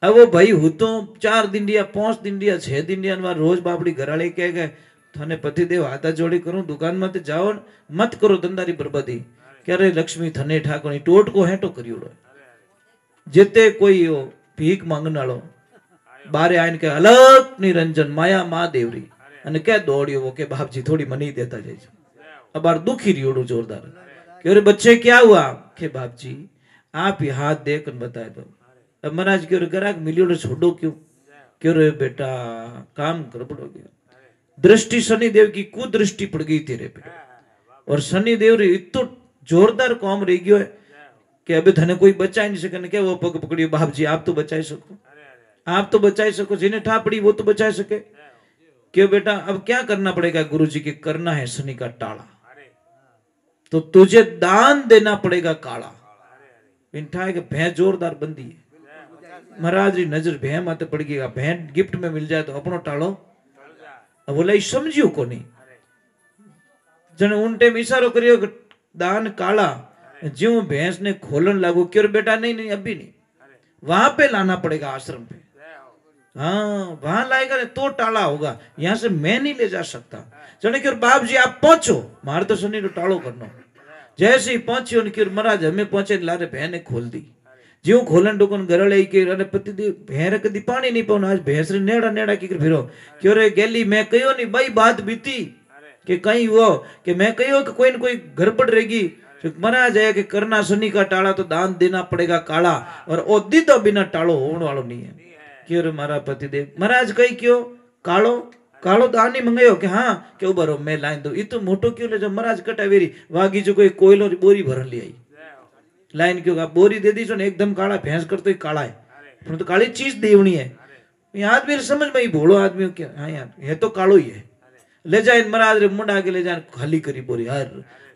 अब वो भाई हूँ तो 4 दिन या 5 दिन या 6 दिन या रोज बापड़ी घराड़ी कह गए थाने पतिदेव हाथा जोड़ी करूं, दुकान मत जाओ, मत करो धंधारी बर्बादी। क्या रे लक्ष्मी थने ठाकोनी टोटको हेटो करियो, जेते कोई हो भीख मांगने वालो बारे आइन के अलग निरंजन माया माँ देवरी अने क्या दौड़ियो वो के बाप जी थोड़ी मनी देता जाए। अब बार दुखी रियोड़ो जोरदार कि अरे बच्चे क्या हुआ, के बाप जी आप ही हाथ देकर बताए दो। अब महाराज क्यों ग्राहक मिलियो छोड़ो क्यों, क्यों रे बेटा काम गड़बड़ हो गया, दृष्टि शनिदेव की कुदृष्टि पड़ गई तेरे पे, और शनिदेव रे इतो जोरदार काम रह गयो है कि अभी धने कोई बचा ही नहीं सके। क्या वो पग पकड़ियो बाप जी आप तो बचा ही सको, आप तो बचा ही सको, जिन्हें ठा पड़ी वो तो बचा सके। क्यों बेटा अब क्या करना पड़ेगा गुरु जी के, करना है शनि का टाला, तो तुझे दान देना पड़ेगा काला। इनठा है कि भैंस जोरदार बंदी है, महाराज री नजर भैं माते पड़ गई, भैं गिफ्ट में मिल जाए तो अपनो टालो। अब बोला समझियो को नहीं, जन उन टाइम इशारो करियो दान काला, ज्यों भैंस ने खोलन लागू क्यों बेटा नहीं नहीं अभी नहीं, वहां पे लाना पड़ेगा आश्रम पे, हाँ वहां लाएगा तो टाला होगा, यहां से मैं नहीं ले जा सकता। जने क्यों बाप जी आप पहुंचो, मार तो शनि टालो करना। जैसे ही पहुंची उनकी महाराज हमें पहुंचे लारे भैं ने खोल दी, ज्यों खोलन डुकन गरड़े के अरे पति भैंस कदी पानी नहीं पाऊं, आज भैंस रे नेड़ा नेड़ा की फिरो क्यों रे गेली मैं कहो नहीं भाई बात बीती कि कहीं वो कि मैं कहो कि कोई न कोई गड़बड़ रहेगी, महाराज है कि करना शनि का टाला तो दान देना पड़ेगा काला, और ओदी तो बिना टालो होने वालों नहीं है। क्यों रे मारा पतिदेव महाराज कही क्यों कालो कालो दान ही मंगायो के हाँ के उभरो मैं लाइन दो ये तो मोटो क्यों ले जो महाराज कटावेरी वागी जो कोई कोयलो री बोरी भरन ले आई लाइन क्यों आप बोरी दे दी जो ने एकदम काला भैंस कर तो ही काला है पर तो काली चीज देवनी है ये आदमी समझ में ही भोलो आदमी क्या हाँ यार ये तो कालो ही है ले जाए महाराज रे मुंडा के ले जाए खाली करी बोरी यार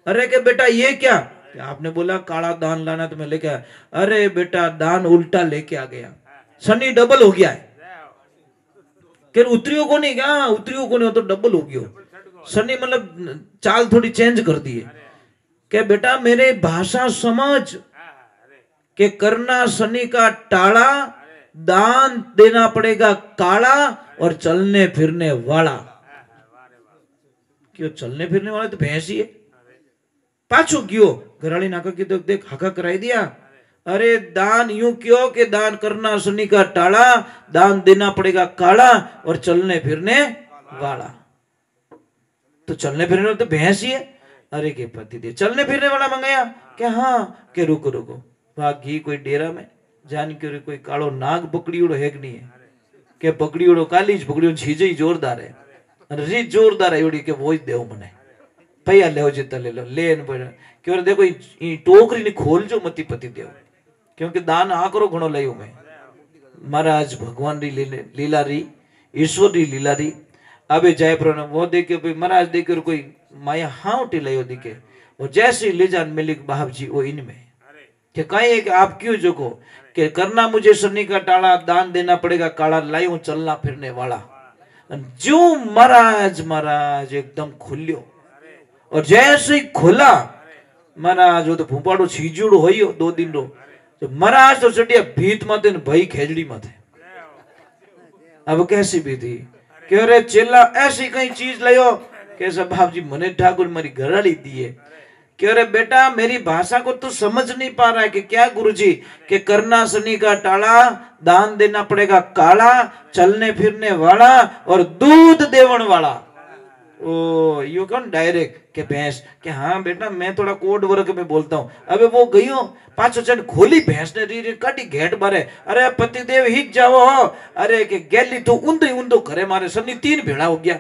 अरे के बेटा ये क्या आपने बोला काला दान लाना तो मैं लेके आया अरे बेटा दान उल्टा लेके आ गया शनि डबल हो गया है कि उतरियो को नहीं क्या उतरियो को नहीं हो तो डबल हो गया शनि मतलब चाल थोड़ी चेंज कर दी है कि बेटा मेरे भाषा समझ के करना शनि का टाला दान देना पड़ेगा काला और चलने फिरने वाला क्यों चलने फिरने वाला तो भैंस ही है पाछो क्यों घराली नाका की तो देख हका कराई दिया अरे दान यूं क्यों कि दान करना शनि का टाला दान देना पड़ेगा काला और चलने फिरने वाला तो चलने फिरने वाला तो भैंस ही है अरे के पति दे चलने फिरने वाला मंगाया क्या हाँ के रुको रुको घी कोई डेरा में जान के कोई कालो नाग पकड़ी उड़ो है कि नहीं है के पकड़ी उड़ो काली पकड़ी छीजे जोरदार है रीत जोरदार है उड़ी के वो ही देव मने भैया ले जितना ले लो लेन क्यों देखो टोकरी ने खोल जो मती पति देव क्योंकि दान आकरो घणो लयो मैं महाराज भगवान री लीला री ईश्वर री लीला री अबे जय प्रण वो देखे भाई महाराज देखे कोई माया हाउटी लयो दिखे और जैसे ले जान मिलिक बाप जी वो इनमें कि कहीं कि आप क्यों जोको कि करना मुझे शनि का टाला दान देना पड़ेगा काला लायू चलना फिरने वाला जो महाराज महाराज एकदम खुल्यो और जैसे ही खुला महाराज वो तो भूपाड़ो छीजुड़ो हो 2 दिन रो तो महाराज तो चटिया भीत माते भाई खेजड़ी माते अब कैसी भी थी कि अरे चेला ऐसी कई चीज लियो कैसा बाप जी मने ठाकुर मेरी घराड़ी दिए कि अरे बेटा मेरी भाषा को तू समझ नहीं पा रहा है कि क्या गुरुजी कि करना शनि का टाला दान देना पड़ेगा काला चलने फिरने वाला और दूध देवन वाला ओ यू कौन डायरेक्ट के भैंस कि हाँ बेटा मैं थोड़ा कोड वर्ग में बोलता हूँ अबे वो गई हो पांचों चन खोली भैंस ने री काटी घेट मारे अरे पतिदेव हिट जाओ हो अरे के गैली तो ऊंधो ऊंधो करे मारे शनि 3 भेड़ा हो गया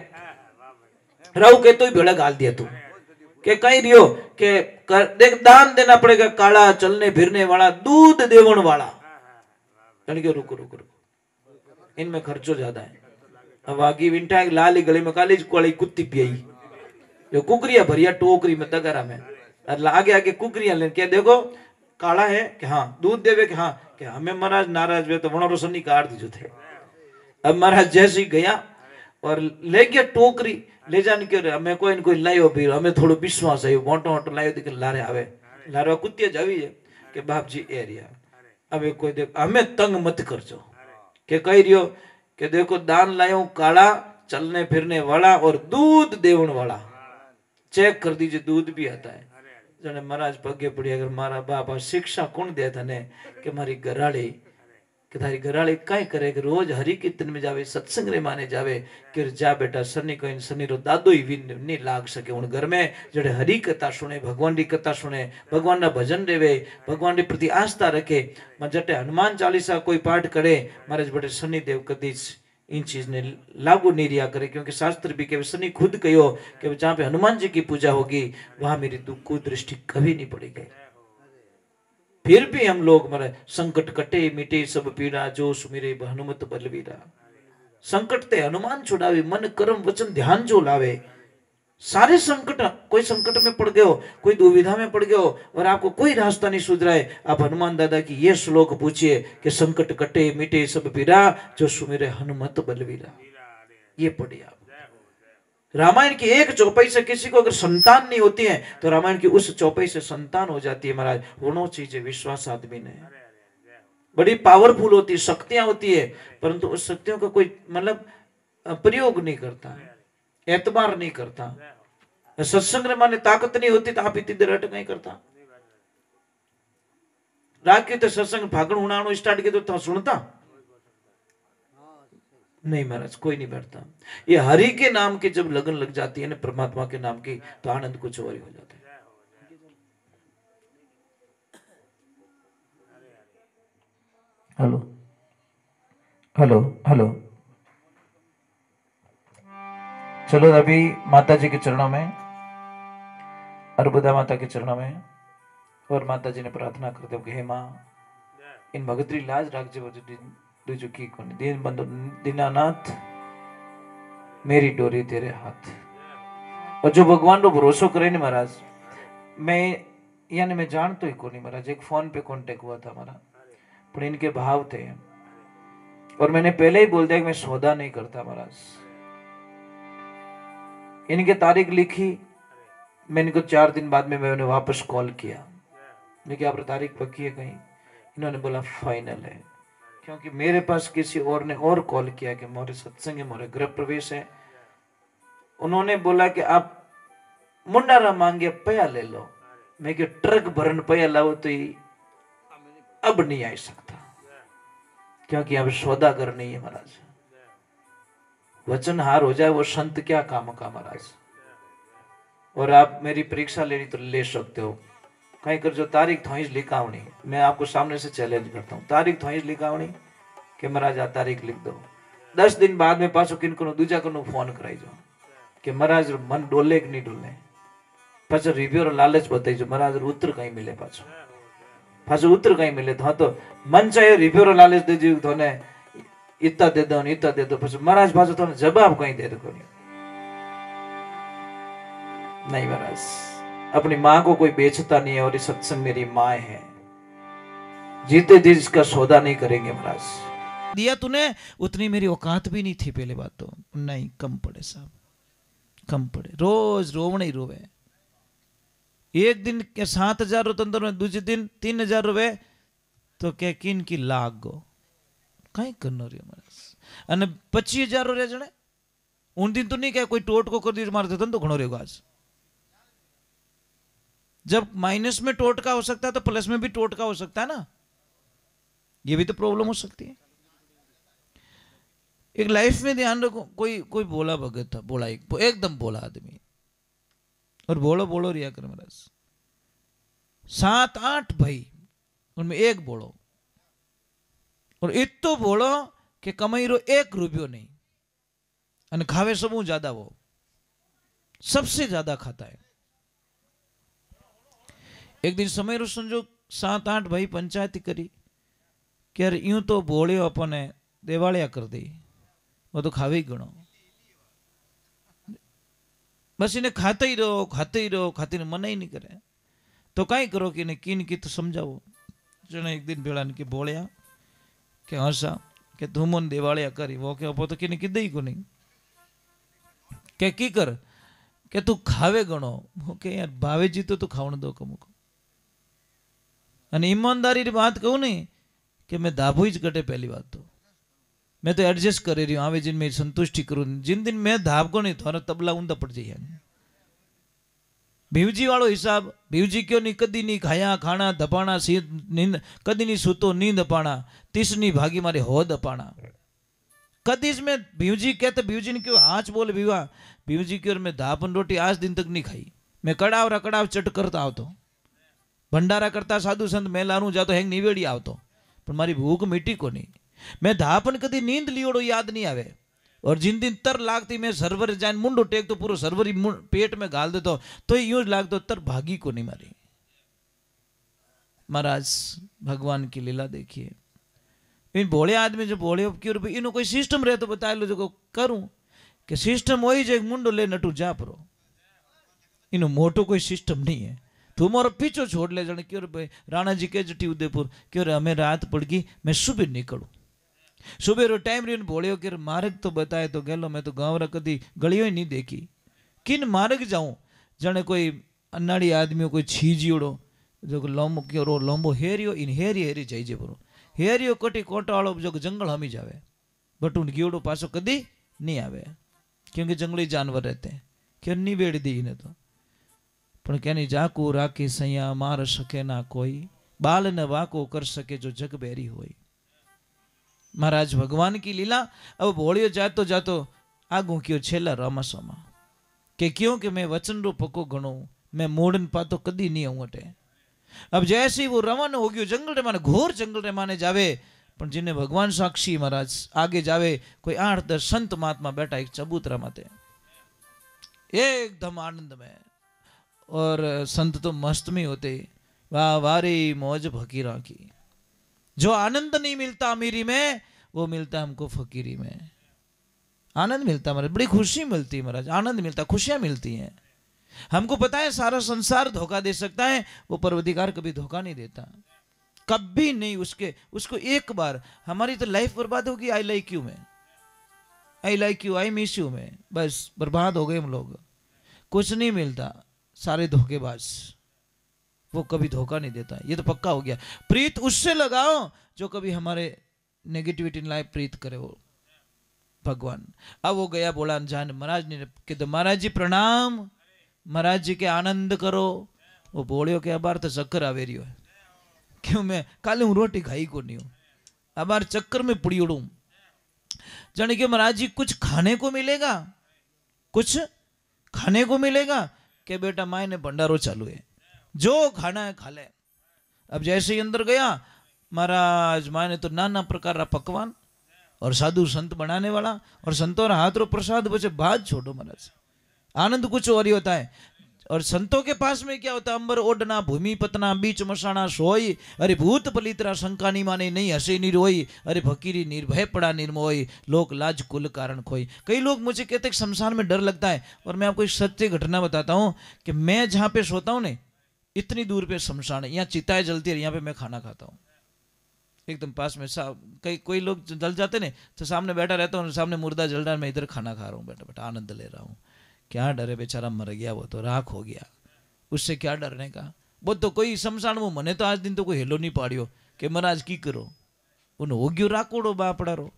राहु के तो ही भेड़ा गाल दिया तू के कहीं रियो के देख दान देना पड़ेगा काला चलने फिरने वाला दूध देवन वाला रुको रुको रुको इनमें खर्चो ज्यादा है अब आगे विंटा लाली गली में काली कोड़ी कुत्ती पियाई जो कुकरिया भरिया टोकरी में तगरा में आगे आगे कुकरिया ले क्या देखो काला है कि हाँ दूध देवे कि हाँ कि हमें महाराज नाराज वे तो वनो रोशनी काट दी जो थे अब महाराज जैसे ही गया और ले गया टोकरी ले जाने के हमें कोई न कोई लायो भी हमें थोड़ा विश्वास है मोटो मोटो लायो दिखे लारे आवे लारे कुत्तिया जावी है कि बाप जी एरिया अब कोई देख हमें तंग मत करजो के कही रियो कि देखो दान लायो काला चलने फिरने वाला और दूध देवन वाला चेक कर दीजिए दूध भी आता है जने महाराज पगे पड़ी अगर मारा बापा शिक्षा कौन दिया था ने कि मारी घराड़ी कि थारी घराड़ी कई करे कि रोज हरि कीर्तन में जावे सत्संग रे माने जावे कि जा बेटा शनि कोई शनि रो दादो ही विन नहीं लाग सके उन घर में जड़े हरि कथा सुने भगवान की कथा सुने भगवान ना भजन देवे भगवान के प्रति आस्था रखे जटे हनुमान चालीसा कोई पाठ करे महाराज बेटे शनि देव कदी इन चीज ने लागू नहीं रिया करे क्योंकि शास्त्र भी के शनि खुद कहो कि जहाँ पे हनुमान जी की पूजा होगी वहां मेरी कुदृष्टि कभी नहीं पड़ेगी फिर भी हम लोग मरे संकट कटे मिटे सब पीड़ा जो सुमिरे हनुमत बलवीरा संकट ते हनुमान छुड़ावे मन कर्म वचन ध्यान जो लावे सारे संकट कोई संकट में पड़ गए हो कोई दुविधा में पड़ गए हो और आपको कोई रास्ता नहीं सूझ रहा है आप हनुमान दादा की ये श्लोक पूछिए कि संकट कटे मिटे सब पीड़ा जो सुमिरे हनुमत बलवीरा ये पढ़िए आप रामायण की एक चौपाई से किसी को अगर संतान नहीं होती है तो रामायण की उस चौपाई से संतान हो जाती है महाराज होना चाहिए विश्वास आदमी ने बड़ी पावरफुल होती है शक्तियां होती है परंतु उस शक्तियों का कोई मतलब प्रयोग नहीं करता एतबार नहीं करता सत्संग माने ताकत नहीं होती तो आप इतनी देर अटक नहीं करता रात के तो सत्संग भागण उड़ाणो स्टार्ट किया तो सुनता नहीं महाराज कोई नहीं बैठता ये हरि के नाम की जब लगन लग जाती है ना परमात्मा के नाम की तो आनंद कुछ और ही हो जाता है हेलो हेलो हेलो चलो अभी माता जी के चरणों में, अर्बुदा माता के चरणों में, और माता जी ने प्रार्थना करते हो कि हे माँ, इन भगतरी लाज राखजे दूजो की कोनी, दीन बंधु दीनानाथ मेरी डोरी तेरे हाथ। और जो भगवान रो भरोसो करे ने महाराज, मैं यानी मैं जानतो ही कोनी महाराज, एक फोन पे कांटेक्ट हुआ था हमारा, पर इनके भाव थे, और मैंने पहले ही बोल दिया कि मैं सौदा नहीं करता महाराज। इनके तारीख लिखी, मैंने इनको 4 दिन बाद में मैंने वापस कॉल किया, देखिए आप तारीख पक्की है कहीं? इन्होंने बोला फाइनल है, क्योंकि मेरे पास किसी और ने और कॉल किया कि मोरे सत्संग है, मोरे गृह प्रवेश है। उन्होंने बोला कि आप मुंडारा मांगे पया ले लो, मैं कि ट्रक भरन पया लाओ तो ही अब नहीं आ सकता, क्योंकि अब सौदागर नहीं है महाराज। वचन हार हो जाए वो संत क्या काम का महाराज। और आप मेरी परीक्षा लेनी तो ले सकते हो, कहीं कर जो तारीख थोइस लिखावनी, मैं आपको सामने से चैलेंज करता हूँ, तारीख थोइस लिखावनी कि महाराज आ तारीख लिख दो। 10 दिन बाद में पाछो किनको दूजा को फोन कराई जो कि महाराज मन डोले कि नहीं डोले, पाछो रिव्यू और लालच बताई जो महाराज उत्तर कहीं मिले, पाछो उत्तर कहीं मिले तो मन चाहे रिव्यू और लालच दे जो थोने इतना दे दो इतना दे दो, पाछो महाराज पाछो थोने जवाब कहीं दे दो नहीं महाराज। अपनी माँ को कोई बेचता नहीं है, और ये सत्संग मेरी माँ है, जीते जी इसका सौदा नहीं करेंगे महाराज। दिया तूने उतनी मेरी औकात भी नहीं थी, पहले बात तो नहीं, कम पड़े साहब, कम पड़े, रोज रोवणे ही रोवे। एक दिन के 7,000 रोतंदर में, दूसरे दिन 3,000 रोवे तो क्या किन की लाग गो कहीं करनो रही महाराज। अने 25,000 रो रे जने उन दिन तो नहीं क्या कोई टोट को कर दी मारते तो घणो रहेगा। आज जब माइनस में टोटका हो सकता है तो प्लस में भी टोटका हो सकता है ना, ये भी तो प्रॉब्लम हो सकती है। एक लाइफ में ध्यान रखो, कोई बोला भगत था, बोला एकदम बोला आदमी, और बोलो बोलो रिया कर महाराज, 7-8 भाई उनमें एक बोलो, और इतो बोलो कि कमाई रो 1 रुपयो नहीं, और खावे सबू ज्यादा, वो सबसे ज्यादा खाता है। एक दिन समय रो संजोग 7-8 भाई पंचायती करी कि यार यूं तो बोलियो अपने देवालिया कर दी, वो तो खावे ही गणो, बस इन्हें खाते ही रहो खाते ही रहो खाते ही मना ही नहीं करे, तो कहीं करो कि इन्हें किन की तो समझाओ। जने एक दिन भेड़ा के बोलिया कि हंसा कि तू मन देवालिया करी, वो के तो कि किदे ही को नहीं के की कर के तू खावे गणो, वो के यार भावे जी तो खावण दो कमु को। અને ईमानदारी बात कहूँ नहीं कि मैं धाबू ही कटे, पहली बात तो मैं तो एडजस्ट कर रही हूँ, आवे जिन में संतुष्टि करूँ, जिन दिन मैं धाब को नहीं थोड़ा तबला ऊंधा पड़ जाइए। भीवजी वालों हिसाब, भीवजी क्यों नहीं कदी नहीं खाया खाना दपाना, नींद कदी नहीं सूतो नींद अपाना, तीसनी भागी मारे हो दपाना, कदी में भीवजी कहते, भीवजी ने क्यों आज बोले भीवा, भीवजी क्यों मैं धापन रोटी आज दिन तक नहीं खाई, मैं कड़ाव रकड़ाव चट करता आवतो, भंडारा करता साधु संत मेलारू जातो हेंग निवेड़ी आवतो, पर मारी भूख मिटी को नहीं। मैं धापन कदी नींद लियोड़ो याद नहीं आवे, और जिन दिन तर लागती मैं सर्वर जान मुंडो टेक तो पूरा सर्वर पेट में गाल देतो तो यूं लागतो तर भागी को नहीं मारी। महाराज भगवान की लीला देखिए, इन भोले आदमी जो भोले क्यों इनो कोई सिस्टम रहे तो बता लो जो करूं कि सिस्टम वही जो मुंडो ले नटू जा परो, इनो मोटो कोई सिस्टम नहीं है। तू मोरो पीछो छोड़ ले जाने क्यों भाई राणा जी के जटी उदयपुर क्यों हमें रात पड़ गई, मैं सुबह निकलूं, सुबह रो टाइम रीन बोलियो कि मार्ग तो बताए तो गेलो, मैं तो गाँव रा कदी गलियों ही नहीं देखी, किन मार्ग जाऊं जने कोई अन्नाड़ी आदमी कोई छीजियोड़ो जो लोमो क्यों लोम्बो हेरियो इन हेरी हेरी जाइजे बरो, हेरियो कटी कोटा वालों जो जंगल हमी जावे, बट उन गियोड़ो पासो कदी नहीं आवे, क्योंकि जंगली जानवर रहते हैं, क्यों नहीं बेड़ दी इन्हें तो, पर कहनी जाकू राखी सैया मार सके ना कोई, बाल न वाको कर सके जो जग बेरी होई। महाराज भगवान की लीला। अब भोलियो जातो जातो आगू क्यों छेला रामासोमा के क्यों कि मैं वचन रो पको गणो, मैं मोड़न पातो कदी नहीं आऊं अटे। अब जैसे ही वो रवाना हो गयो जंगल रे माने, घोर जंगल रे माने जावे, पण जिन्हें भगवान साक्षी महाराज आगे जावे, कोई 8-10 संत महात्मा बैठा एक चबूतरा माते, एकदम आनंद में। और संत तो मस्त में होते, वाह वारी मौज फकीरा की। जो आनंद नहीं मिलता अमीरी में, वो मिलता हमको फकीरी में। आनंद मिलता महाराज, बड़ी खुशी मिलती है महाराज, आनंद मिलता, खुशियां मिलती हैं। हमको पता है सारा संसार धोखा दे सकता है, वो परवधिकार कभी धोखा नहीं देता, कभी नहीं। उसको एक बार, हमारी तो लाइफ बर्बाद होगी आई लाइक यू में, I like you, I miss you में, बस बर्बाद हो गए हम लोग। कुछ नहीं मिलता, सारे धोखेबाज, वो कभी धोखा नहीं देता, ये तो पक्का हो गया। प्रीत उससे लगाओ जो कभी हमारे नेगेटिविटी लाइफ प्रीत करे, वो भगवान। अब वो गया बोला जान महाराज ने कि तो महाराज जी प्रणाम, महाराज जी के आनंद करो। वो बोलियो कि अबार तो चक्कर आवे रही है, क्यों मैं काले हूँ रोटी खाई को नहीं हूँ, अबार चक्कर में पड़ी उड़ू। जाने के महाराज जी कुछ खाने को मिलेगा, कुछ खाने को मिलेगा कि बेटा माए ने भंडारो चालू है, जो खाना है खा ले। अब जैसे ही अंदर गया महाराज, माए ने तो नाना प्रकार का पकवान और साधु संत बनाने वाला, और संतों हाथ रो प्रसाद बचे, बात छोड़ो महाराज, आनंद कुछ और ही होता है। और संतों के पास में क्या होता है, अंबर ओडना भूमि पतना बीच मसाना सोई, अरे भूत पलित्रा शंका नहीं माने नहीं हसे नहीं रोई, अरे फकीरी निर्भय पड़ा निर्मोई, लोक लाज कुल कारण खोई। कई लोग मुझे कहते हैं शमशान में डर लगता है, और मैं आपको एक सत्य घटना बताता हूँ कि मैं जहाँ पे सोता हूँ ने, इतनी दूर पे शमशान है, यहाँ चिताएं जलती है, यहाँ पे मैं खाना खाता हूँ एकदम पास में। कई कोई लोग जल जाते ने तो सामने बैठा रहता हूँ, सामने मुर्दा जल रहा है, मैं इधर खाना खा रहा हूँ, बैठा बैठा आनंद ले रहा हूँ। क्या डरे, बेचारा मर गया, वो तो राख हो गया, उससे क्या डरने का। वो तो कोई शमशान वो मने तो आज दिन तो कोई हेलो नहीं पाड़ियो कि महाराज की करो, उन हो गयो राकोड़ो बापड़ा रो,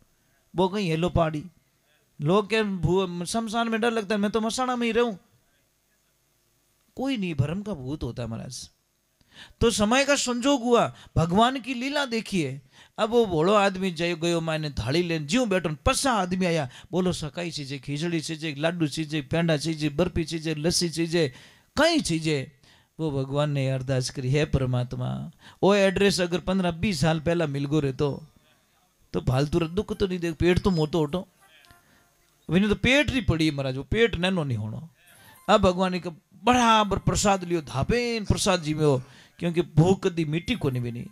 वो कहीं हेलो पाड़ी। लोग के शमशान में डर लगता है, मैं तो मसाना में ही रहूं, कोई नहीं, भरम का भूत होता है महाराज। तो समय का संजोग हुआ, भगवान की लीला देखिए। अब वो भोड़ो आदमी जय गयो मायने थाली लेन ज्यों बैठो, पसा आदमी आया, बोलो सकाई चीजें, खिचड़ी चीजें, लाडू चीजें, पेंडा चीजें, बर्फी चीजें, लस्सी चीजें, कई चीजें। वो भगवान ने अरदास करी, है परमात्मा वो एड्रेस अगर 15-20 साल पहला मिल गो रे तो फालतू दुख तो नहीं दे, पेट तो मोटो होटो, विने तो पेट नहीं पड़ी महाराज, वो पेट नैनो नहीं होना। अब भगवान ने बराबर प्रसाद लियो, धापेन प्रसाद जी में हो, क्योंकि भूख कदी मिट्टी को नहीं बनी।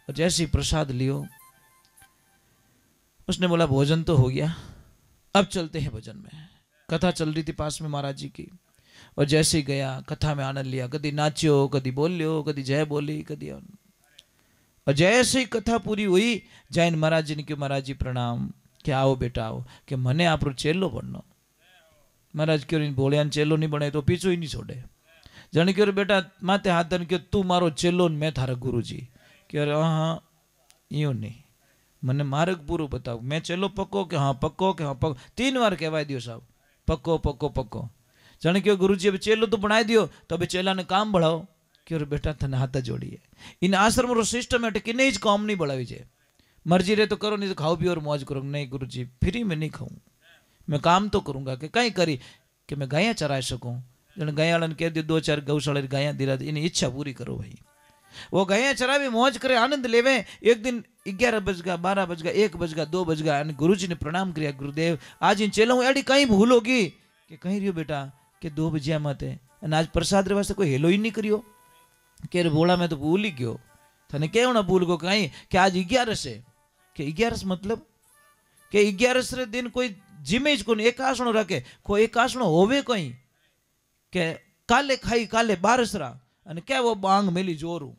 और जैसे ही प्रसाद लियो, उसने बोला भोजन तो हो गया, अब चलते हैं भजन में। कथा चल रही थी पास में महाराज जी की, और जैसे ही गया कथा में आनंद लिया, कदी नाच्यो, कदी बोलियो, कदी जय बोली, कदी। और जैसे ही कथा पूरी हुई, जैन महाराज जी ने क्यों महाराज जी प्रणाम, कि आओ बेटा आओ, कि मने आप चेलो बननो। महाराज क्यों नहीं बोलिया, चेलो नहीं बने तो पीछो ही नहीं छोड़े। जाने क्यों बेटा माथे हाथ धन क्यों, तू मारो चेलो मैं थारा गुरु जी। क्यों हाँ यूं नहीं, मने मार्ग पूरो बताओ, मैं चेलो पक्को कि हाँ पक्को, कि हाँ पक्को, 3 बार कहवाई दियो साहब, पक्को पक्को पक्को। जाने क्यों गुरु जी अभी चेलो तो बनाई दियो, तो अभी चेला ने काम बढ़ाओ। क्यों बेटा थने हाथ जोड़िए, इन आश्रम रो सिस्टम है कि नहीं काम नहीं बढ़ावी जे, मर्जी रे तो करो, नहीं तो खाओ पियो और मौज करो। नहीं गुरु जी फ्री में नहीं खाऊं, मैं काम तो करूंगा कि कहीं करी कि मैं गायां चरा सकूं। जन गाया वाला ने कह दियो 2-4 गौशाला गायां दिला, इन्हें इच्छा पूरी करो भाई। वो गायां चरावे, मौज करे, आनंद लेवे। एक दिन 11 बज गया, 12 बज गया, 1 बज गया, 2 बज गया, गुरु जी ने प्रणाम किया, गुरुदेव आज इन चेलों एडी कहीं भूल होगी कि कहीं रियो बेटा कि 2 बजिया मत है, आज प्रसाद रे वास्ते कोई हेलो ही नहीं करियो। के बोला मैं तो भूल ही गयो, थाने क्यों ना भूल गो कहीं कि आज 11 से, कि 11 मतलब कि 11 रे दिन कोई जिमेज को एक आसणो रखे, कोई एक आसणो होवे कहीं के काले खाई काले बारिश रा, अने क्या वो बांग मेली जोरू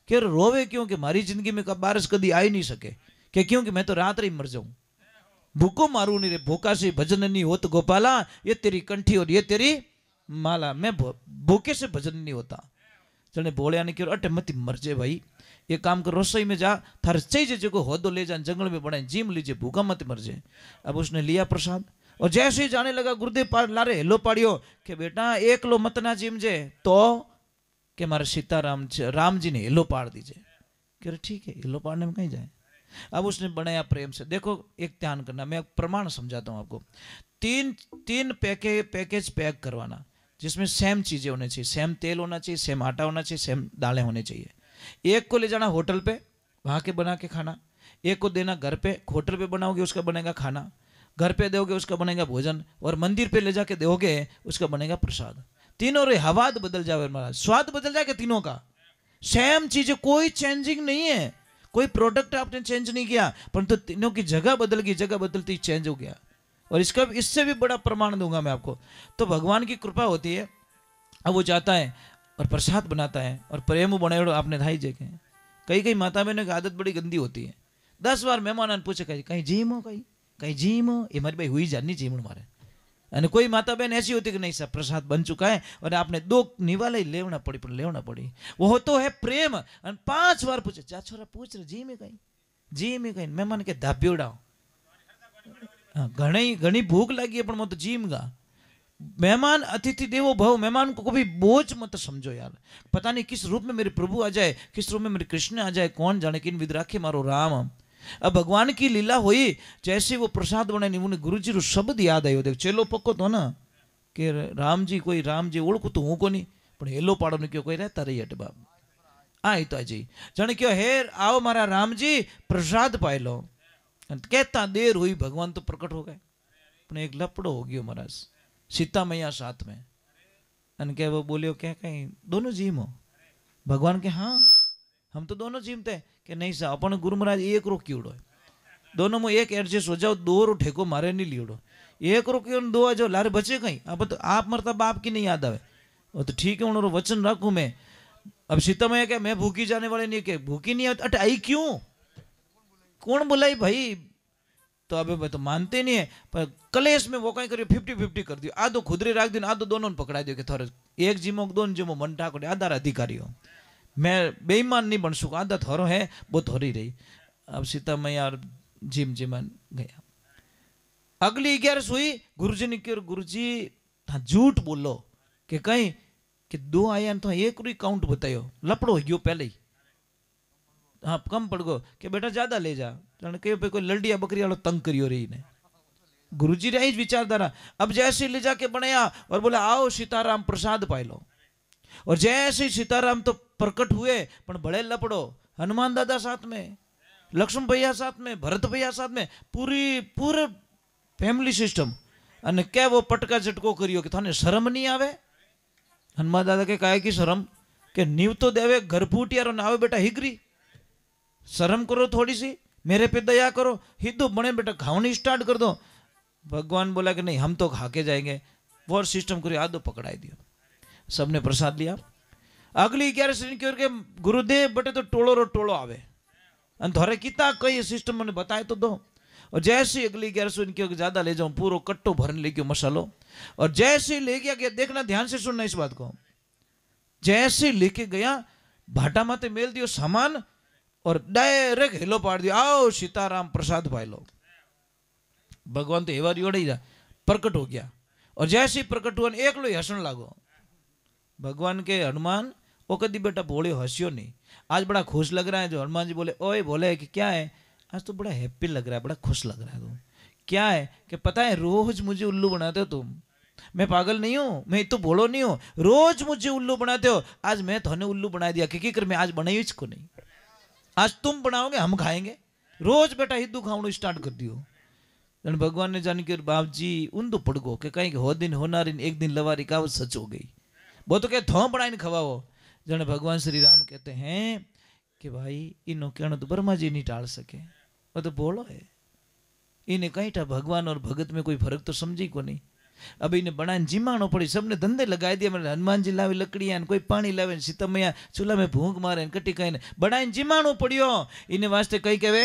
के रोवे क्यों कि मारी जिंदगी में बारिश कदी आई नहीं सके, कि क्योंकि मैं तो रात ही मर जाऊं, भूखो मारू नहीं रे, भूखा से भजन नहीं होत गोपाला, ये तेरी कंठी और ये तेरी माला, मैं भूखे से भजन नहीं होता। जने बोलिया ने क्यों अटे मती मर जे भाई, ये काम कर रसोई में जा, थार चाहिए जो होदो ले जा, जंगल में बनाए जीम लीजिए, भूखा मत मर जे। अब उसने लिया प्रसाद, और जैसे ही जाने लगा गुरुदेव लारे हेलो पाड़ियो कि बेटा एक लो मत ना जीम जे, तो कि मारे सीताराम राम जी ने हेलो पाड़ दीजिए। कह ठीक है, हेलो पाड़ने में कहीं जाए। अब उसने बनाया प्रेम से। देखो एक ध्यान करना, मैं प्रमाण समझाता हूँ आपको। 3 पैकेज पैक करवाना, जिसमें सेम चीजें होनी चाहिए, सेम तेल होना चाहिए, सेम आटा होना चाहिए, सेम दालें होनी चाहिए। एक को ले जाना होटल पे, वहाँ के बना के खाना, एक को देना घर पे, होटल पे बनाओगे उसका बनेगा खाना, घर पे दोगे उसका बनेगा भोजन, और मंदिर पे ले जाके दोगे उसका बनेगा प्रसाद। तीनों रे हवा बदल जाए महाराज, स्वाद बदल जाएगा तीनों का, सेम चीजें, कोई चेंजिंग नहीं है, कोई प्रोडक्ट आपने चेंज नहीं किया, परंतु तो तीनों की जगह बदल गई, जगह बदलती चेंज हो गया। और इसका इससे भी बड़ा प्रमाण दूंगा मैं आपको। तो भगवान की कृपा होती है, अब वो जाता है और प्रसाद बनाता है और प्रेम बनाए आपने धाई जगह। कई कई माता बहनों की आदत बड़ी गंदी होती है, 10 बार मेहमान पूछे कहीं जीम हो, कहीं जीम हो, ये मारी भाई हुई जानी जीम मारे। અને કોઈ માતા બહેન ऐसी होती कि नहीं साहब प्रसाद बन चुका है और आपने 2 निवाले लेवना पड़ी, पर लेवना पड़ी, वो तो है प्रेम। और 5 बार पूछे, जा छोरा पूछ रहे जी में कहीं मेहमान के धाप्योड़ाओ, घनी भूख लगी है, पर मैं तो जीम गा। मेहमान अतिथि देवो भव, मेहमान को कभी बोझ मत समझो यार। पता नहीं किस रूप में मेरे प्रभु आ जाए, किस रूप में मेरे कृष्ण आ जाए, कौन जाने, किन विद राखे मारो राम। अब भगवान की लीला हुई, जैसे वो प्रसाद बनाई, उन्हें गुरु जी रो शब्द याद आयो। देख चेलो पक्को तो ना कि राम जी कोई राम जी ओळखू तो हूँ कोनी, पण हेलो पाड़ो ने क्यों कोई रहता रही हट बाप आई तो जी जाने क्यों हेर आओ मारा राम जी प्रसाद पाई लो। कहता देर हुई, भगवान तो प्रकट हो गए, पण एक लपड़ो हो गयो महाराज, सीता मैया साथ में। अन के वो बोलियो क्या कहीं दोनों जीम हो? भगवान के हाँ हम तो दोनों जीमते कि नहीं साहब अपन गुरु महाराज एक रो क्योड़ो, दोनों में एक एडजस्ट हो जाओ, 2 रो ठेको मारे नहीं लियोड़ो, एक रो क्यों 2 आ जाओ लारे बचे कहीं। अब तो आप मरता बाप की नहीं याद आवे, वो तो ठीक है उन्होंने वचन रखू मैं। अब सीता मैया क्या मैं भूखी जाने वाले नहीं, के भूखी नहीं अट आई क्यों, कौन बुलाई भाई? तो अबे मैं तो मानते नहीं है, पर कलेश में वो कहीं करियो 50-50 कर दियो, आधो खुदरे राख दियो, आधो दोनों ने पकड़ा दियो कि थोड़े एक जीमो दोनों जीमो मन ठाकुर आधा अधिकारी हो, मैं बेईमान नहीं बन सकूँ, आधा थोरो है वो थोड़ी रही। अब सीता मैया और जीमन गया। अगली 11 हुई, गुरुजी ने क्यों, गुरुजी हाँ झूठ बोलो कि कहीं कि 2 आया तो 1 रू काउंट बतायो, लपड़ो हो गयो पहले ही, हाँ कम पड़ गो कि बेटा ज्यादा ले जा, कोई लड़िया बकरी वालों तंग करियो रही ने। गुरुजी ने ही विचारधारा। अब जैसे ले जाके बनाया और बोला आओ सीताराम प्रसाद पाई लो, और जैसे सीताराम तो प्रकट हुए, पर बड़े लपड़ो, हनुमान दादा साथ में, लक्ष्मण भैया साथ में, भरत भैया साथ में, पूरे फैमिली सिस्टम। अने क्या वो पटका झटको करियो कि थाने शर्म नहीं आवे? हनुमान दादा के काहे की शर्म के नीव तो देवे घर फूटियारो ना आवे बेटा हिगरी, शर्म करो थोड़ी सी, मेरे पे दया करो, हिंदू बने बेटा खावनी स्टार्ट कर दो। भगवान बोला कि नहीं हम तो खा के जाएंगे, वो सिस्टम करियो, आदो पकड़ाई दियो, सबने प्रसाद लिया। अगली 11 श्रेणी की ओर के गुरुदेव बटे तो टोलो रो टोलो आवे, थोड़े कितना कई सिस्टम मैंने बताए तो दो। और जैसे अगली 11 श्रेणी की ज्यादा ले जाऊं, पूरा कट्टो भरने ले गयो मसालो, और जैसे ले गया, देखना ध्यान से सुनना इस बात को, जैसे लेके गया भाटा माते मेल दियो सामान और डायरेक्ट हेलो पाड़ दियो, आओ सीताराम प्रसाद पाई लो। भगवान तो एवा योड़ ही प्रकट हो गया, और जैसे ही प्रकट हुआ एक लो हसन लागो। भगवान के हनुमान वो कभी बेटा भोले हंसियो नहीं, आज बड़ा खुश लग रहा है। जो हनुमान जी बोले ओए बोले कि क्या है, आज तो बड़ा हैप्पी लग रहा है, बड़ा खुश लग रहा है तुम, क्या है कि पता है रोज मुझे उल्लू बनाते हो तुम, मैं पागल नहीं हूँ, मैं तो भोलो नहीं हूँ, रोज मुझे उल्लू बनाते हो, आज मैं थोने उल्लू बना दिया, क्योंकि कर मैं आज बनाई इसको नहीं, आज तुम बनाओगे हम खाएंगे, रोज बेटा हिंदू खावणु स्टार्ट कर दियो। भगवान ने जान के बाप जी ऊंधो पड़ गो कि कहीं हो दिन होनारी एक दिन लवारी कहावत सच हो गई, वो तो क्या थो बनाई खवाओ। जने भगवान श्री राम कहते हैं कि भाई इनो कहना तो ब्रह्मा जी नहीं टाल सके, वो तो बोलो है, इन्हें कहीं था भगवान और भगत में कोई फर्क तो समझी को नहीं। अब इन्हें बनाने जिमानो पड़ी, सबने धंधे लगाए दिए, मैंने हनुमान जी लावे लकड़ियां, कोई पानी लावे, सीता मैया चूल्हा में भूख मारे, कटी कहीं बनाए जिमानो पड़ियो। इन्हें वास्ते कहीं कहे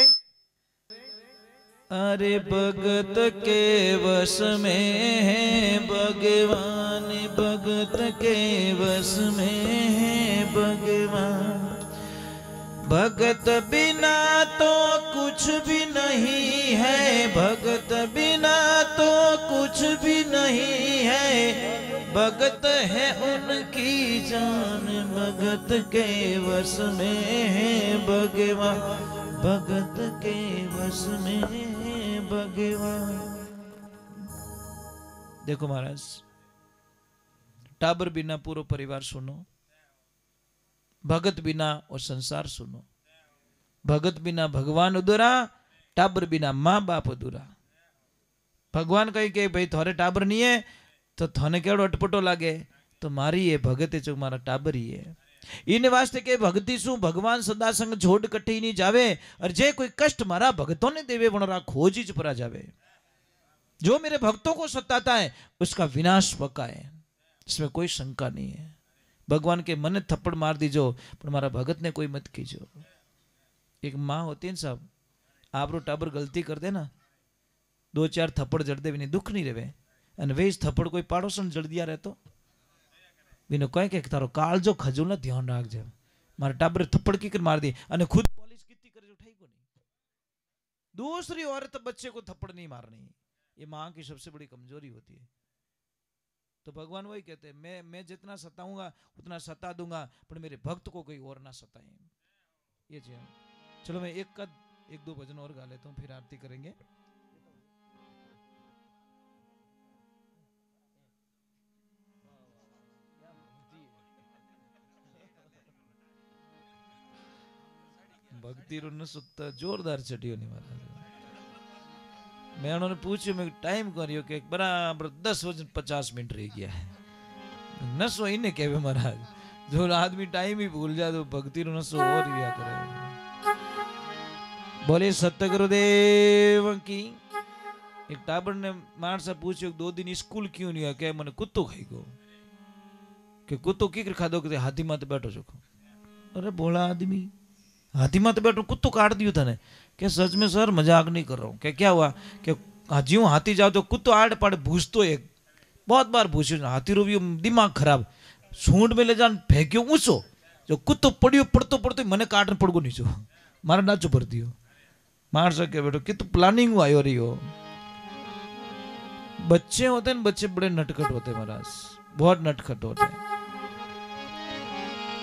अरे भगत के वश में है भगवान, भगत के वश में है भगवान, भगत बिना तो कुछ भी नहीं है, भगत बिना तो कुछ भी नहीं है, भगत है उनकी जान, भगत के वश में है भगवान, भगत के वश में है भगवान। देखो महाराज, टाबर बिना पूरा परिवार सुनो, भगत बिना और संसार सुनो, भगत बिना भगवान अधूरा, टाबर बिना माँ बाप अधूरा। भगवान कही के भाई थारे टाबर नहीं है तो थाने केड़ो अटपटो लागे, तो मारी ये भगत है जो मारा टाबर ही है। इन वास्ते के भक्ति सु भगवान सदा संग छोड़ कट्ठी नहीं जावे, और जे कोई कष्ट मारा भक्तों ने देवे वणरा खोजी च परा जावे। जो मेरे भक्तों को सताता है उसका विनाश पक्का है, इसमें कोई शंका नहीं है। भगवान के मन थप्पड़ मार दीजो पर मारा भगत ने कोई मत कीजो। एक माँ होती है ना साहब, आपरो टाबर गलती कर दे ना, 2-4 थप्पड़ जड़ दे भी नहीं दुख नहीं रहे, अने वे इस थप्पड़ कोई पाड़ोसन जड़ दिया रहे तो बिनो कहे के तारो काल जो खजो ना ध्यान राख जे, मारे टाबर थप्पड़ की कर मार दी अने खुद पुलिस कितनी करे जो उठाई को नहीं। दूसरी औरत बच्चे को थप्पड़ नहीं मारनी, ये माँ की सबसे बड़ी कमजोरी होती है। तो भगवान वही कहते हैं मैं जितना सताऊंगा उतना सता दूंगा, पर मेरे भक्त को कोई और ना सताए। ये चलो मैं एक दो भजन और गा लेता हूँ, फिर आरती करेंगे। भक्ति रो नसुत्ता जोरदार चटियो नहीं मारा। मैं उन्होंने पूछा, मैं टाइम करियो कि बराबर 10:50 रह गया है। नसो इन्हें कहवे महाराज, जो आदमी टाइम ही भूल जाए तो भक्ति रो नसो और रिया करे। बोले सत्य गुरुदेव की। एक टाबर ने मानसा पूछो 2 दिन स्कूल क्यों नहीं आया, क्या मैंने कुत्तो खाई गो, कि कुत्तो की खादो कि हाथी माते बैठो चो। अरे बोला आदमी हाथी माते बैठो कुत्तो काट दियो था ने, क्या सच में सर मजाक नहीं कर रहा हूँ। क्या हुआ कि ज्यों हाथी जाओ तो कुत्तो आड़ पाड़ भूसतो, एक बहुत बार भूसो, हाथी रो भी दिमाग खराब, सूंड में ले जान फेंक्यो ऊंचो, जो कुत्तो पड़ियो पड़तो पड़तो मने काटन पड़गो नीचो, मारा नाचो पड़ दियो। मार सके बेटो कि तू प्लानिंग आयो रही हो। बच्चे होते हैं, बच्चे बड़े नटखट होते हैं महाराज, बहुत नटखट होते हैं।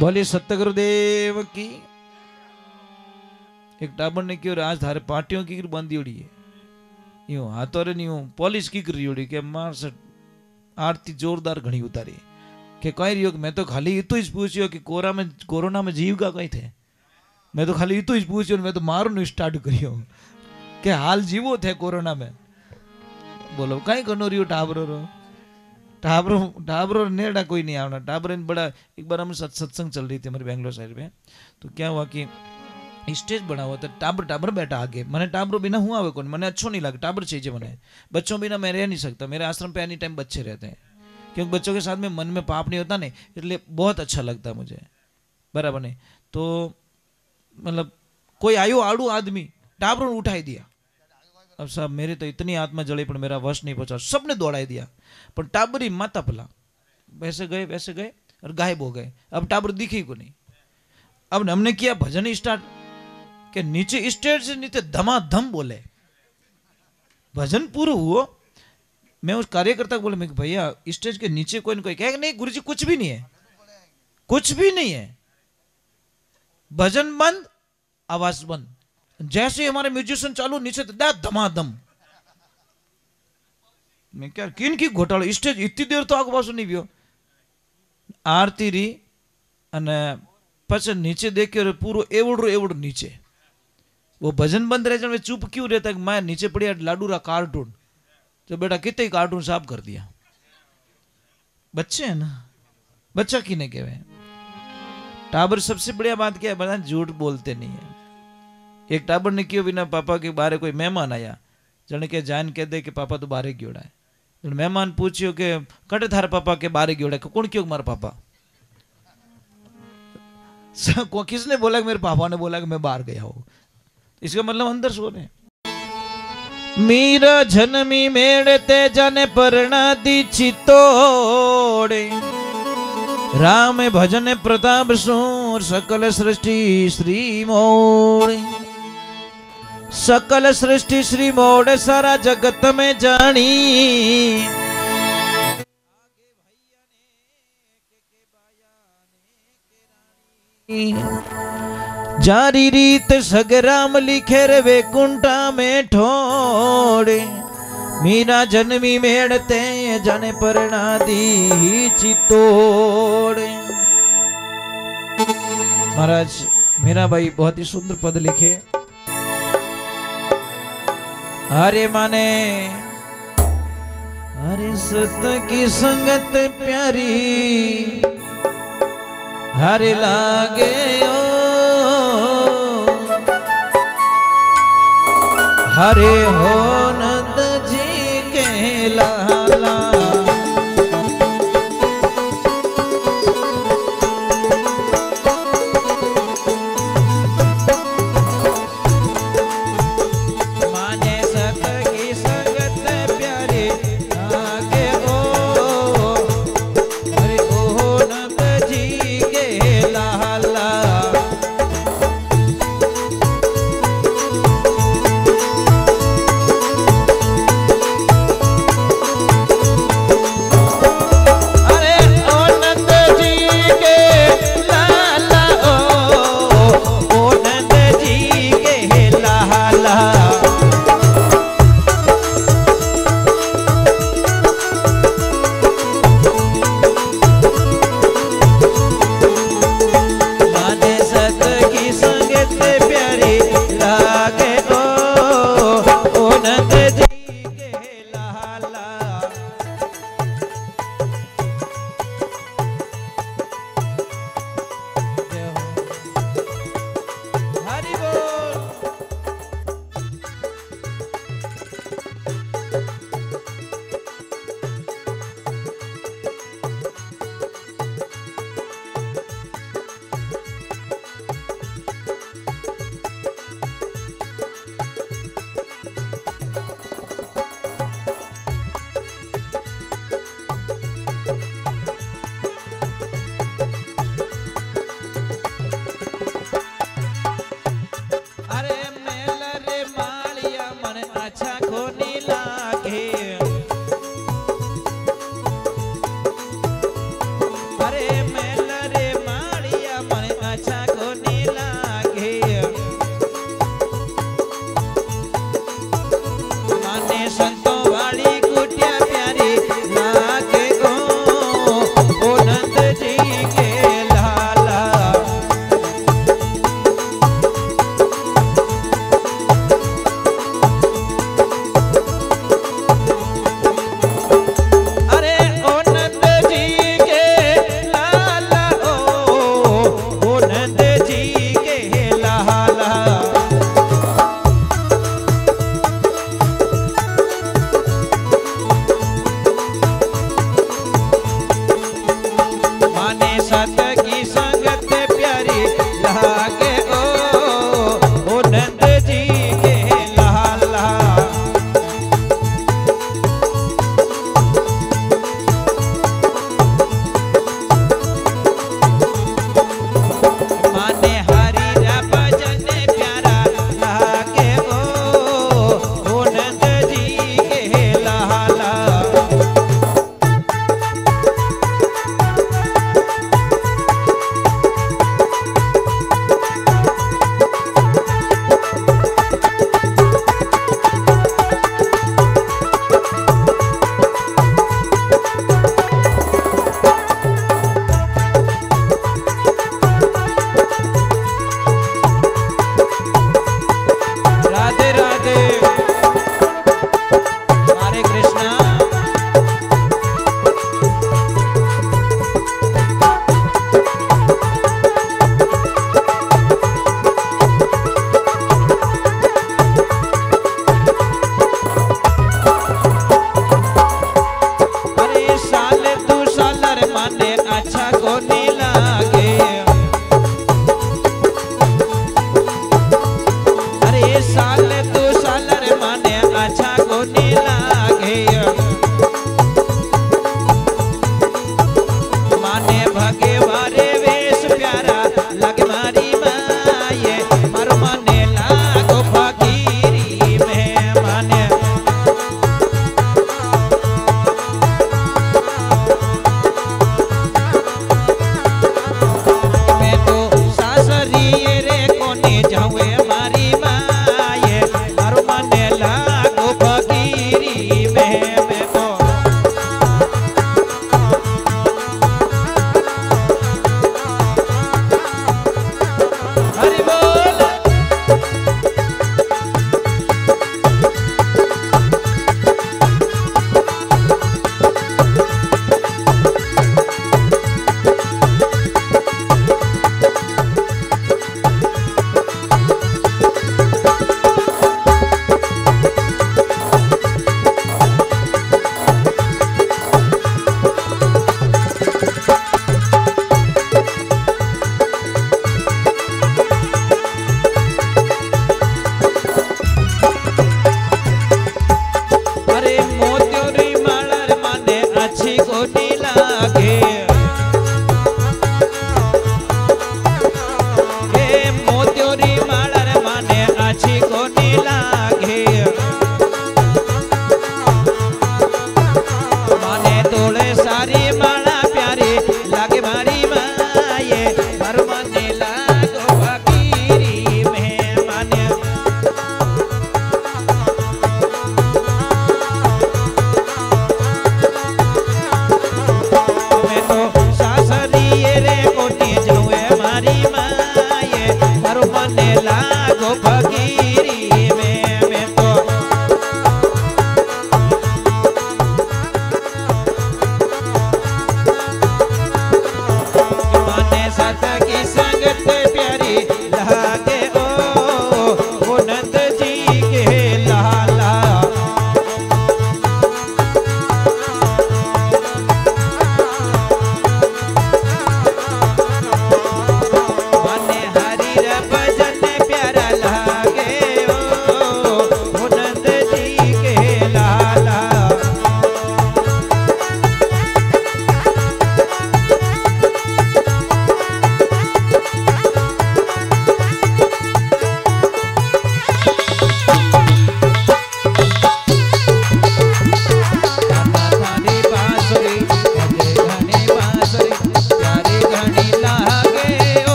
बोलिए सत्य गुरुदेव की। एक टाबर ने क्यों आज थारे पार्टियों की बांधी उड़ी है, यूं हाथों रे नहीं पॉलिश की कर रही उड़ी के मार से आरती जोरदार घनी उतारी के कह रही हो कि मैं तो खाली इतो ही पूछियो कि कोरोना में जीव का कहीं थे, मैं तो खाली इतो ही पूछियो, मैं तो मारू स्टार्ट करियो के हाल जीवो थे कोरोना में। बोलो कहीं कनो रियो टाबरो रो, टाबरो नेड़ा कोई नहीं आवना। टाबर बड़ा एक बार हम सत्संग चल रही थी हमारे बेंगलोर साइड में, तो क्या हुआ कि स्टेज बना हुआ था, टाबर बैठा आगे, मैंने टाबरो बिना हुआ हुआ कौन, मैंने अच्छो नहीं लगा, टाबर चाहिए मैंने, बच्चों बिना मैं रह नहीं सकता, मेरे आश्रम पे एनी टाइम बच्चे रहते हैं, क्योंकि बच्चों के साथ में मन में पाप नहीं होता नहीं, इसलिए बहुत अच्छा लगता है मुझे, बराबर नहीं। तो मतलब कोई आयो आड़ू आदमी टाबरो उठाई दिया, अब साहब मेरी तो इतनी आत्मा जली पर मेरा वश नहीं पहुंचा, सबने दौड़ाई दिया, पर टाबरी माता पला वैसे गए और गायब हो गए। अब टाबर दिखी को नहीं। अब हमने किया भजन स्टार्ट के नीचे स्टेज से नीचे धमाधम बोले, भजन पूरा हुआ। मैं उस कार्यकर्ता को बोले मैं भैया स्टेज के नीचे कोई ना कोई कहे नहीं गुरुजी कुछ भी नहीं है, कुछ भी नहीं है, भजन बंद आवाज बंद, जैसे हमारे म्यूजिशियन चालू नीचे धमाधम। मैं क्या किन की घोटाला, स्टेज इतनी देर तो आगू पासू नहीं भी आरती री अने पछे नीचे देखियो पूरो एवड़ो नीचे। वो भजन बंद रह जाए चुप क्यों रहता है, मैं नीचे पड़िया लाडू रा कार्टून, तो बेटा कितने कार्टून साफ कर दिया। बच्चे हैं ना, बच्चा किने कहवे। टाबर सबसे बढ़िया बात क्या है, बता झूठ बोलते नहीं है। एक टाबर ने क्यों बिना पापा के बारे कोई मेहमान आया, जने के जान कह दे कि पापा तो बारे क्यों है, मेहमान पूछियो कि कटे थारे पापा के बारे क्यों है, कौन क्यों मारा पापा, किसने बोला कि मेरे पापा ने बोला कि मैं बाहर गया हूं, इसका मतलब अंदर सो रहे। मीरा जन्मी मेड़ते जाने परना दी चितोड़े, राम भजन प्रताप सूर सकल सृष्टि श्री मोड़े, सकल सृष्टि श्री मोड़े सारा जगत में जानी, जारी रीत सगराम लिखे रे वैकुंठा में ठोड़े, मीरा जन्मी मेड़ते जाने परना दी चितोड़े। महाराज मीरा भाई बहुत ही सुंदर पद लिखे। हरे माने हरे सत की संगत प्यारी हरे लागे ओ हरे हो नंद जी के लाला माने सत की संगत प्यारी लागे ओ हरे हो नंद जी के लाला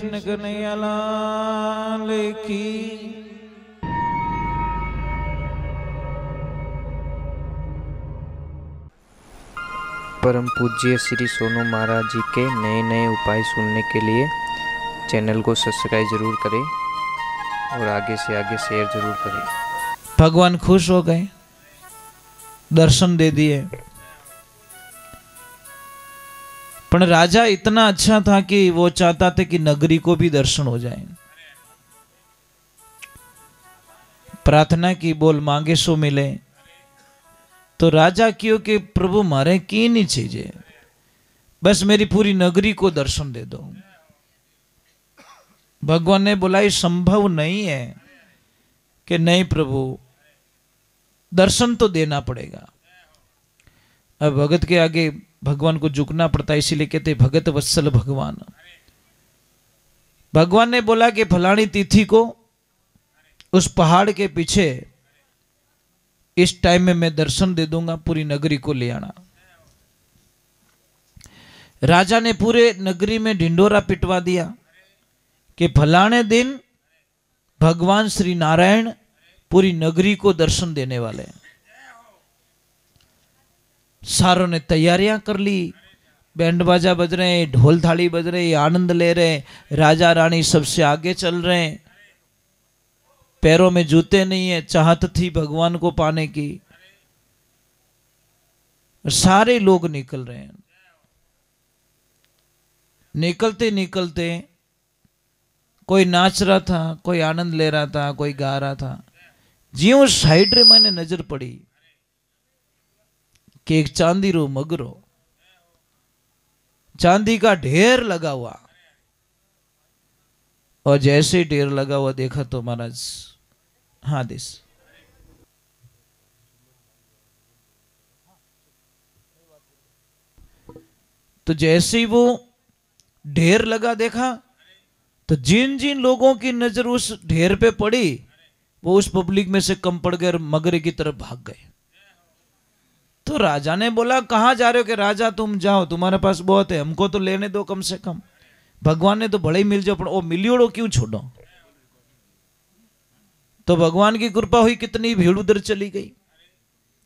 कृष्ण कन्हैया लाल की। परम पूज्य श्री सोनू महाराज जी के नए नए उपाय सुनने के लिए चैनल को सब्सक्राइब जरूर करें और आगे से आगे शेयर जरूर करें। भगवान खुश हो गए, दर्शन दे दिए। पर राजा इतना अच्छा था कि वो चाहता था कि नगरी को भी दर्शन हो जाए। प्रार्थना की, बोल मांगे सो मिले। तो राजा क्यों कि प्रभु मारे की नहीं चाहिए, बस मेरी पूरी नगरी को दर्शन दे दो। भगवान ने बोला ये संभव नहीं है कि नहीं प्रभु, दर्शन तो देना पड़ेगा। अब भगत के आगे भगवान को झुकना पड़ता है, इसीलिए कहते भगत वत्सल भगवान। भगवान ने बोला कि फलानी तिथि को उस पहाड़ के पीछे इस टाइम में मैं दर्शन दे दूंगा, पूरी नगरी को ले आना। राजा ने पूरे नगरी में ढिंडोरा पिटवा दिया कि फलाने दिन भगवान श्री नारायण पूरी नगरी को दर्शन देने वाले हैं। सारों ने तैयारियां कर ली, बैंड बाजा बज रहे हैं, ढोल थाली बज रहे हैं, आनंद ले रहे हैं। राजा रानी सबसे आगे चल रहे हैं, पैरों में जूते नहीं है, चाहत थी भगवान को पाने की। सारे लोग निकल रहे हैं। निकलते निकलते कोई नाच रहा था, कोई आनंद ले रहा था, कोई गा रहा था। ज्यों साइड रे मैंने नजर पड़ी कि एक चांदी रो मगरो, चांदी का ढेर लगा हुआ, और जैसे ही ढेर लगा हुआ देखा तो महाराज हाँ दिस तो जैसे ही वो ढेर लगा देखा तो जिन जिन लोगों की नजर उस ढेर पे पड़ी वो उस पब्लिक में से कम पड़ गए और मगरे की तरफ भाग गए। तो राजा ने बोला कहां जा रहे हो? कि राजा तुम जाओ, तुम्हारे पास बहुत है, हमको तो लेने दो कम से कम। भगवान ने तो भले ही मिल जाओ, पर वो मिलियोड़ो क्यों छोड़ो? तो भगवान की कृपा हुई, कितनी भीड़ उधर चली गई।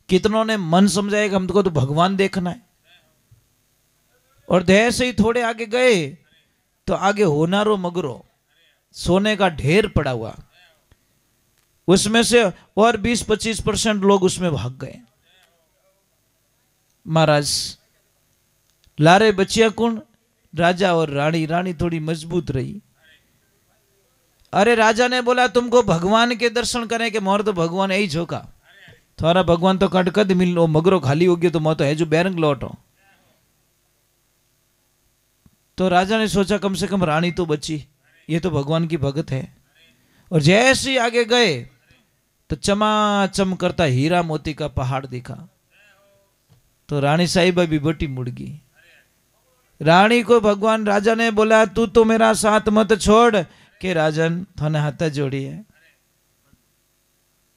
कितनों ने मन समझाया कि हमको तो भगवान देखना है। और देह से ही थोड़े आगे गए तो आगे होनारो मगरो, सोने का ढेर पड़ा हुआ, उसमें से और 20-25% लोग उसमें भाग गए। महाराज लारे बचिया कौन? राजा और रानी। रानी थोड़ी मजबूत रही। अरे राजा ने बोला तुमको भगवान के दर्शन करें कि मोर तो भगवान यही झोंका, थोड़ा भगवान तो कटकद मिल लो, मगरो खाली हो गया तो मैं तो है जो बैरंग लौटो। तो राजा ने सोचा कम से कम रानी तो बची, ये तो भगवान की भगत है। और जैसे ही आगे गए तो चमाचम करता हीरा मोती का पहाड़ दिखा। तो रानी साहिबा भी बटी मुड़ गई। रानी को भगवान राजा ने बोला तू तो मेरा साथ मत छोड़, के राजन थाने हाथ जोड़ी है।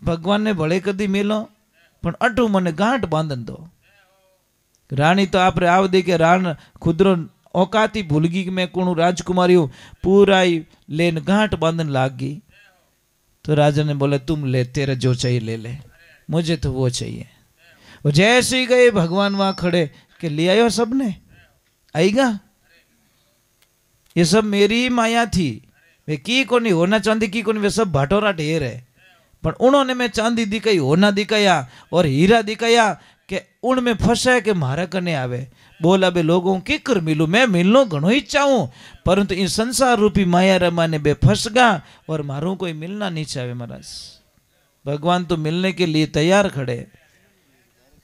भगवान ने भले कदी मिलो पण अटू मने गांठ बांधन दो। रानी तो आप आव दे के रान खुदरो औकाती भूल गई कि मैं कौन राजकुमारी हूं, पूरा ही लेन गांठ बांधन लाग गई। तो राजा ने बोला तुम ले, तेरा जो चाहिए ले ले, मुझे तो वो चाहिए। वो जैसे ही गए भगवान वहां खड़े कि ले आयो सबने, आएगा ये सब मेरी ही माया थी, वे की कोनी होना चांदी की कोनी, वे सब भाटोरा ढेर है। पर उन्होंने मैं चांदी दिखाई, होना दिखाया और हीरा दिखाया कि उनमें फंसा कि मारा करने आवे। बोला बे लोगों की कर मिलू, मैं मिलनो घणो ही चाहूं, परंतु इन संसार रूपी माया रमाने बे फंस गया और मारू कोई मिलना नहीं चाहे। महाराज भगवान तो मिलने के लिए तैयार खड़े,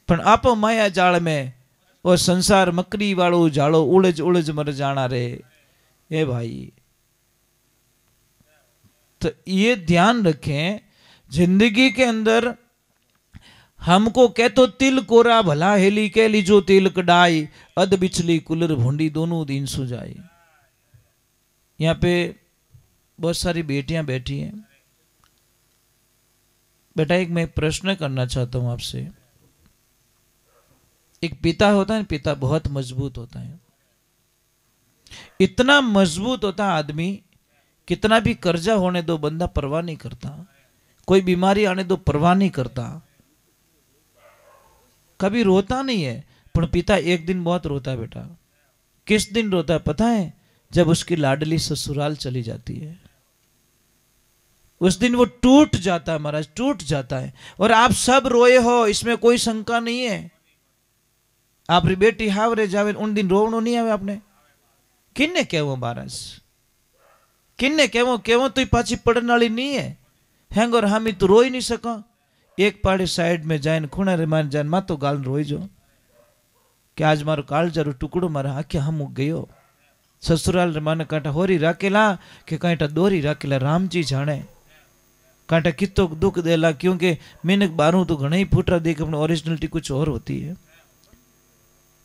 पर आप माया जाल में और संसार मकड़ी वालों जालो उड़ज उड़ज मर जाना रे। ए भाई तो ये ध्यान रखें, जिंदगी के अंदर हमको कह तो तिल कोरा भला हेली कह लीजो तिल कडाई, अध बिचली कुलर भोंडी दोनों दिन सुजाई। यहाँ पे बहुत सारी बेटियां बैठी हैं। बेटा एक मैं प्रश्न करना चाहता हूं आपसे। एक पिता होता है, पिता बहुत मजबूत होता है, इतना मजबूत होता है आदमी कितना भी कर्जा होने दो बंदा परवाह नहीं करता, कोई बीमारी आने दो परवाह नहीं करता, कभी रोता नहीं है। पर पिता एक दिन बहुत रोता है बेटा। किस दिन रोता है पता है? जब उसकी लाडली ससुराल चली जाती है, उस दिन वो टूट जाता है महाराज, टूट जाता है। और आप सब रोए हो, इसमें कोई शंका नहीं है। आप री बेटी हावरे जावे उन दिन रोवनो नहीं आवे आपने? किन्ने कहवो महाराज, किन्ने कहवो तो पाची पड़न वाली नहीं है। हैंगर हामी तो रोई नहीं सका। एक पाड़े साइड में जाए खूणा रे मान जान मा तो गाल रोई जो कि आज मारो काळजारो टुकड़ो मारा आखे हम गयो। ससुराल रे माने कांटा होरी राखेला कि कांटा दोरी राखेला रामजी जाने। कांटा कितो दुख देला, क्योंकि मैंने बारू तो घना ही फूटरा देख अपनी ओरिजिनलिटी कुछ और होती है।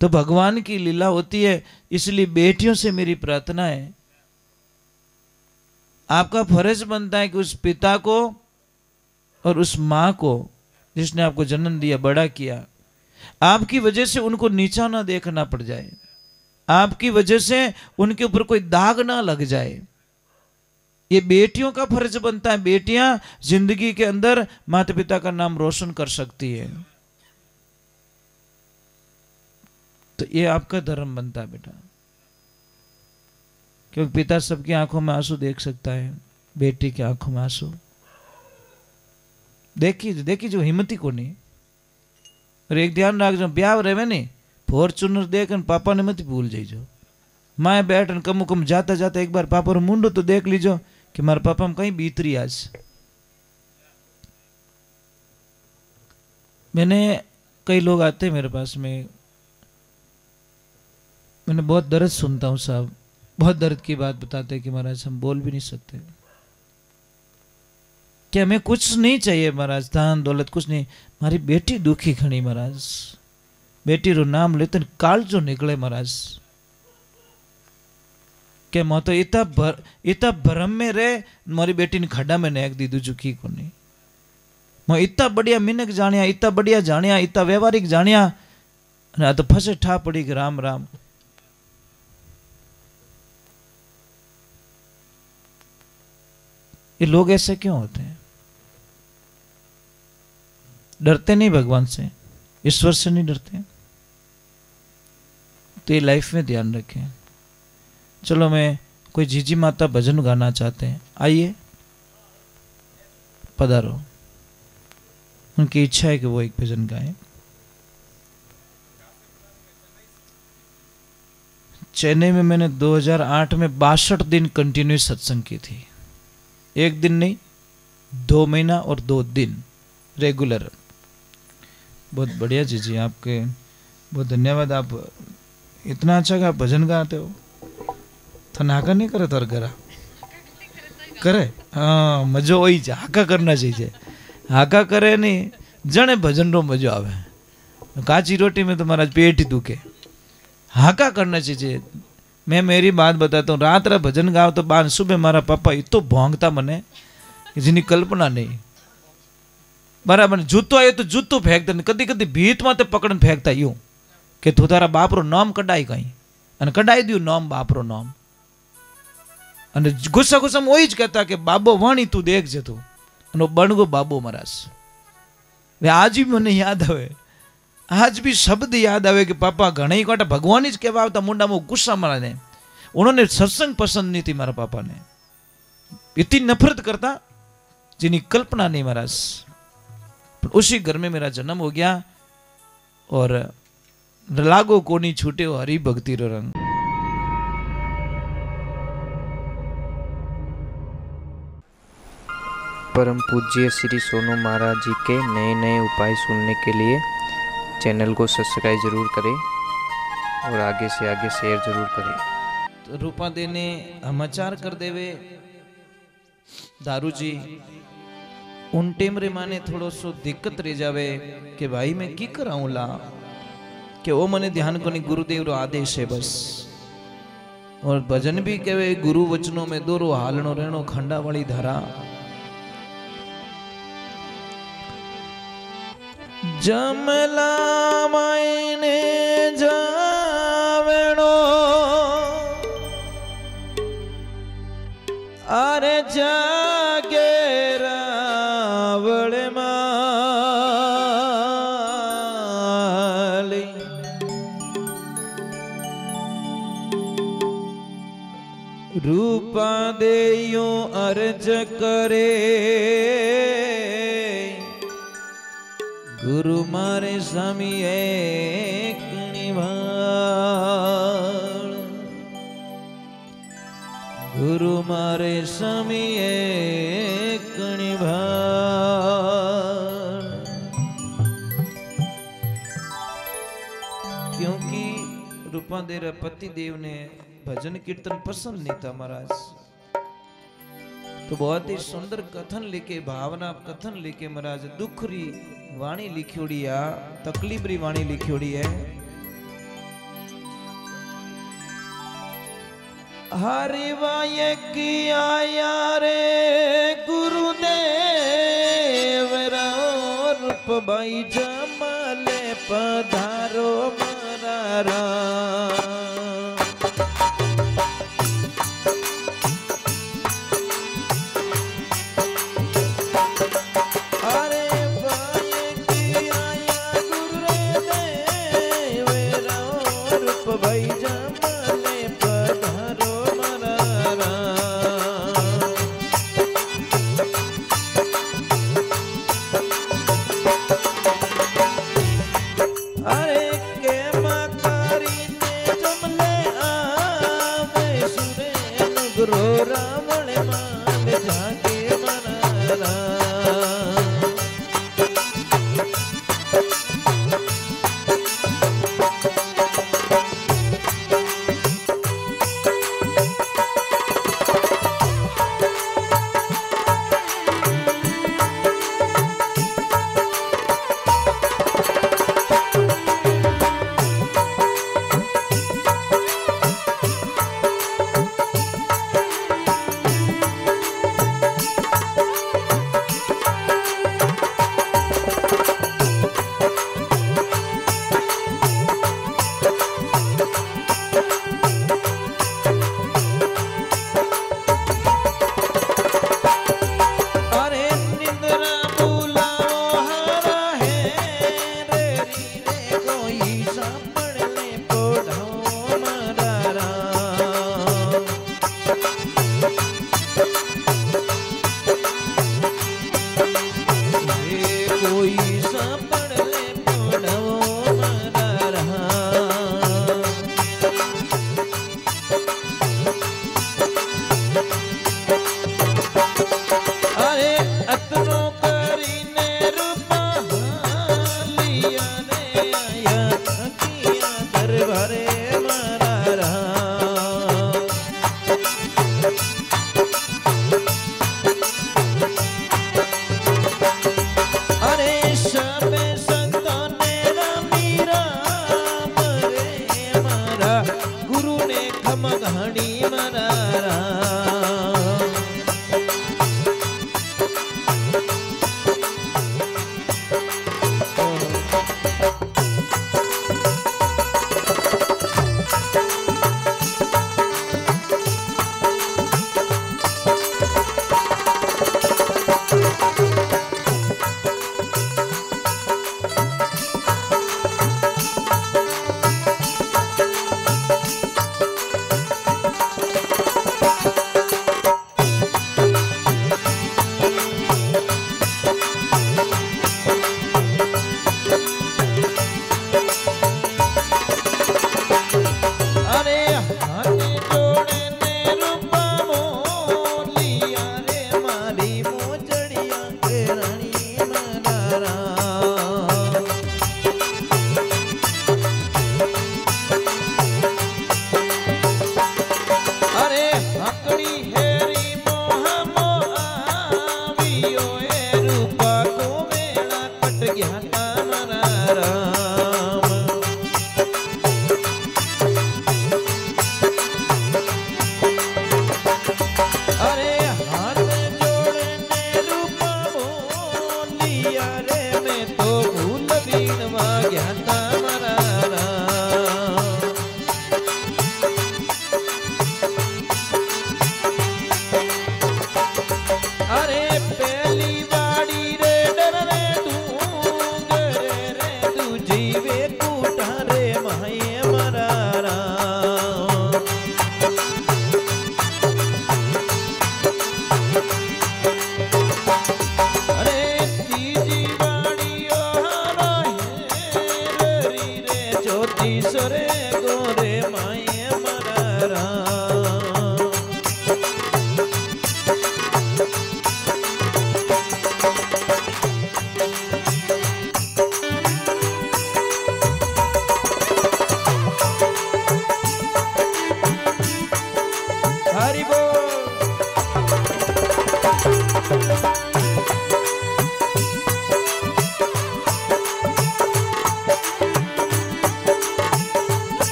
तो भगवान की लीला होती है। इसलिए बेटियों से मेरी प्रार्थना है, आपका फर्ज बनता है कि उस पिता को और उस माँ को जिसने आपको जन्म दिया, बड़ा किया, आपकी वजह से उनको नीचा ना देखना पड़ जाए, आपकी वजह से उनके ऊपर कोई दाग ना लग जाए। ये बेटियों का फर्ज बनता है। बेटियां जिंदगी के अंदर माता पिता का नाम रोशन कर सकती है। तो ये आपका धर्म बनता है बेटा, क्योंकि पिता सबकी आंखों में आंसू देख सकता है, बेटी की आंखों में आंसू देखी जो हिम्मती को नहीं। और एक ध्यान रख जो ब्याह रहे नहीं, फॉर्चूनर देख पापा ने मत भूल जाइजो। मैं बैठ कम कम जाता जाता एक बार पापा रो मुंडो तो देख लीजो कि मारे पापा में कहीं बीतरी आज। मैंने कई लोग आते हैं मेरे पास में, मैंने बहुत दर्द सुनता हूँ साहब, बहुत दर्द की बात बताते हैं कि महाराज हम बोल भी नहीं सकते कि हमें कुछ नहीं चाहिए महाराज, धन दौलत कुछ नहीं। मारी बेटी दुखी खड़ी महाराज, बेटी रो नाम लेते काल जो निकले महाराज के मैं तो इतना भरम में रहे, मारी बेटी ने खड्डा में नेक दी दुखी को नहीं। मैं इतना बढ़िया मिनक जानिया, इतना बढ़िया जानिया, इतना व्यवहारिक जानिया, तो फसे ठा पड़ी कि राम राम। ये लोग ऐसे क्यों होते हैं? डरते नहीं भगवान से, ईश्वर से नहीं डरते। तो ये लाइफ में ध्यान रखें। चलो मैं कोई जीजी माता भजन गाना चाहते हैं, आइए पधारो। उनकी इच्छा है कि वो एक भजन गाएं। चेन्नई में मैंने 2008 में 62 दिन कंटिन्यू सत्संग की थी। एक दिन नहीं, 2 महीना और 2 दिन रेगुलर। बहुत बढ़िया जीजी, आपके बहुत धन्यवाद। आप इतना अच्छा का भजन गाते हो। थने हाका नहीं करे तोर घरा करे? हाँ, मजो वही है, हाका करना चाहिए। हाका करे नहीं जने भजन रो मजो आवे। काची रोटी में तो महाराज पेट ही दुखे। हाका करना चाहिए। मैं मेरी बात बताता हूँ, रात रा भजन गाओ तो बाद सुबह मारा पापा इतो भोंगता मने जिनी कल्पना नहीं। बराबर जूतो आयो तो जूतो फेंक दे, कदी कदी भीत माते पकड़न फेंकता यूं कि तू तारा बाप रो नाम कढाई कहीं, अने कढाई दियो नाम बाप रो नाम। अने गुस्सा गुस्सा में वही ज कहता कि बाबो वाणी तू देख जे तू, अने बणगो बाबो महाराज। वे आज भी मने याद आवे, आज भी शब्द याद आवे कि पापा घणे कांटा भगवान ज कहवा आवता मुंडा में गुस्सा मारे। उन्होंने सत्संग पसंद नहीं थी मारा पापा ने, इतनी नफरत करता जिनी कल्पना नहीं महाराज। उसी घर में मेरा जन्म हो गया और लागो कोनी छूटे हो हरि भक्ति रो रंग। परम पूज्य श्री सोनू महाराज जी के नए नए उपाय सुनने के लिए चैनल को सब्सक्राइब जरूर करें और आगे से आगे शेयर जरूर करें। तो रूपा देने समाचार कर देवे दारू जी उन टेम रे माने थोड़ो सो दिक्कत रह जावे कि भाई मैं की कराऊं ला कि वो मने ध्यान को नहीं, गुरुदेव रो आदेश है बस। और भजन भी कहे गुरु वचनों में दोरो हालनो रहनो खंडा वाली धारा। जमला मायने जावणो आर भज करे गुरु मारे स्वामी एक निवाल गुरु मारे स्वामी एक निवाल। क्योंकि रूपांदेर पति देव ने भजन कीर्तन पसंद नहीं था महाराज, तो बहुत ही सुंदर कथन लिखे, भावना कथन लिखे महाराज। दुखरी वाणी लिखोड़ी आ, तकलीबरी वाणी लिखोड़ी है। हरिवाय की आया रे गुरुदेव रूप भाई जमले पधारो मरारा।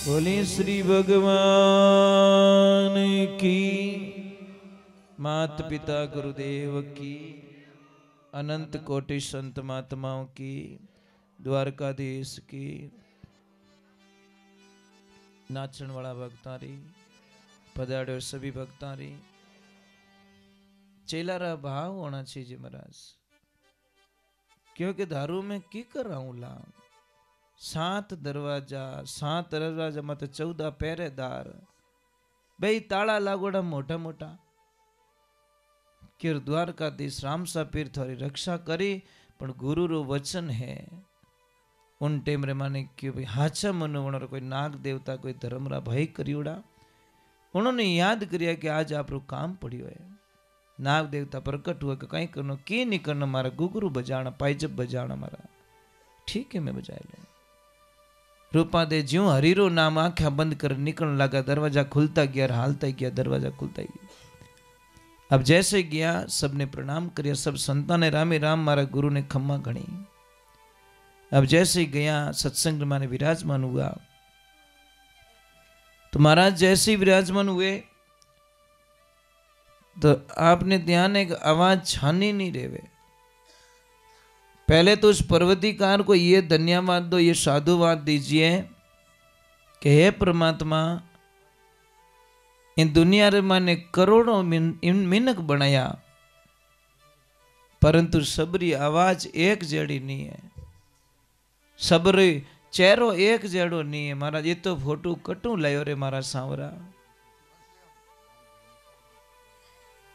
बोली श्री भगवान की, मात पिता गुरुदेव की, अनंत कोटि संत महात्माओं की, द्वारकाधीश की, नाचन वाला भक्तारी, पधारे सभी भक्तारी, चेलारा भाव होना चाहिए महाराज, क्योंकि दारू में की कर रहा हूं ला 7 दरवाजा मत 14 पहरेदार, भाई ताला लागोड़ा मोटा मोटा, कि द्वारकाधीश रामसा पीर थारी रक्षा करी, पण गुरु रो वचन है उन टेम रे माने कि भाई हाचा मनो वणर कोई नाग देवता कोई धर्मरा भाई करियोड़ा, उन्होंने याद करिया कि आज आप रो काम पड़ियो है, नाग देवता प्रकट हुआ कि कहीं करनो की नहीं करना, मारा गुगरू बजाना पाइजब बजाना मारा, ठीक है मैं बजाए लूं। रूपा दे ज्यों हरीरो नाम आंखें बंद कर निकलने लगा, दरवाजा खुलता गया, हालता गया, दरवाजा खुलता गया। अब जैसे गया सबने प्रणाम किया, सब संतान ने रामे राम मारा गुरु ने खम्मा घणी। अब जैसे गया सत्संग माने विराजमान हुआ, तो महाराज जैसे ही विराजमान हुए तो आपने ध्यान एक आवाज छानी नहीं रेवे, पहले तो उस पर्वतीकार को ये धन्यवाद दो, ये साधुवाद दीजिए कि हे परमात्मा इन दुनिया रे माने करोड़ों मिनक बनाया, परंतु सबरी आवाज एक जेड़ी नहीं है, सबरी चेहरो एक जेड़ो नहीं है। महाराज ये तो फोटो कटू लायो रे मारा सांवरा।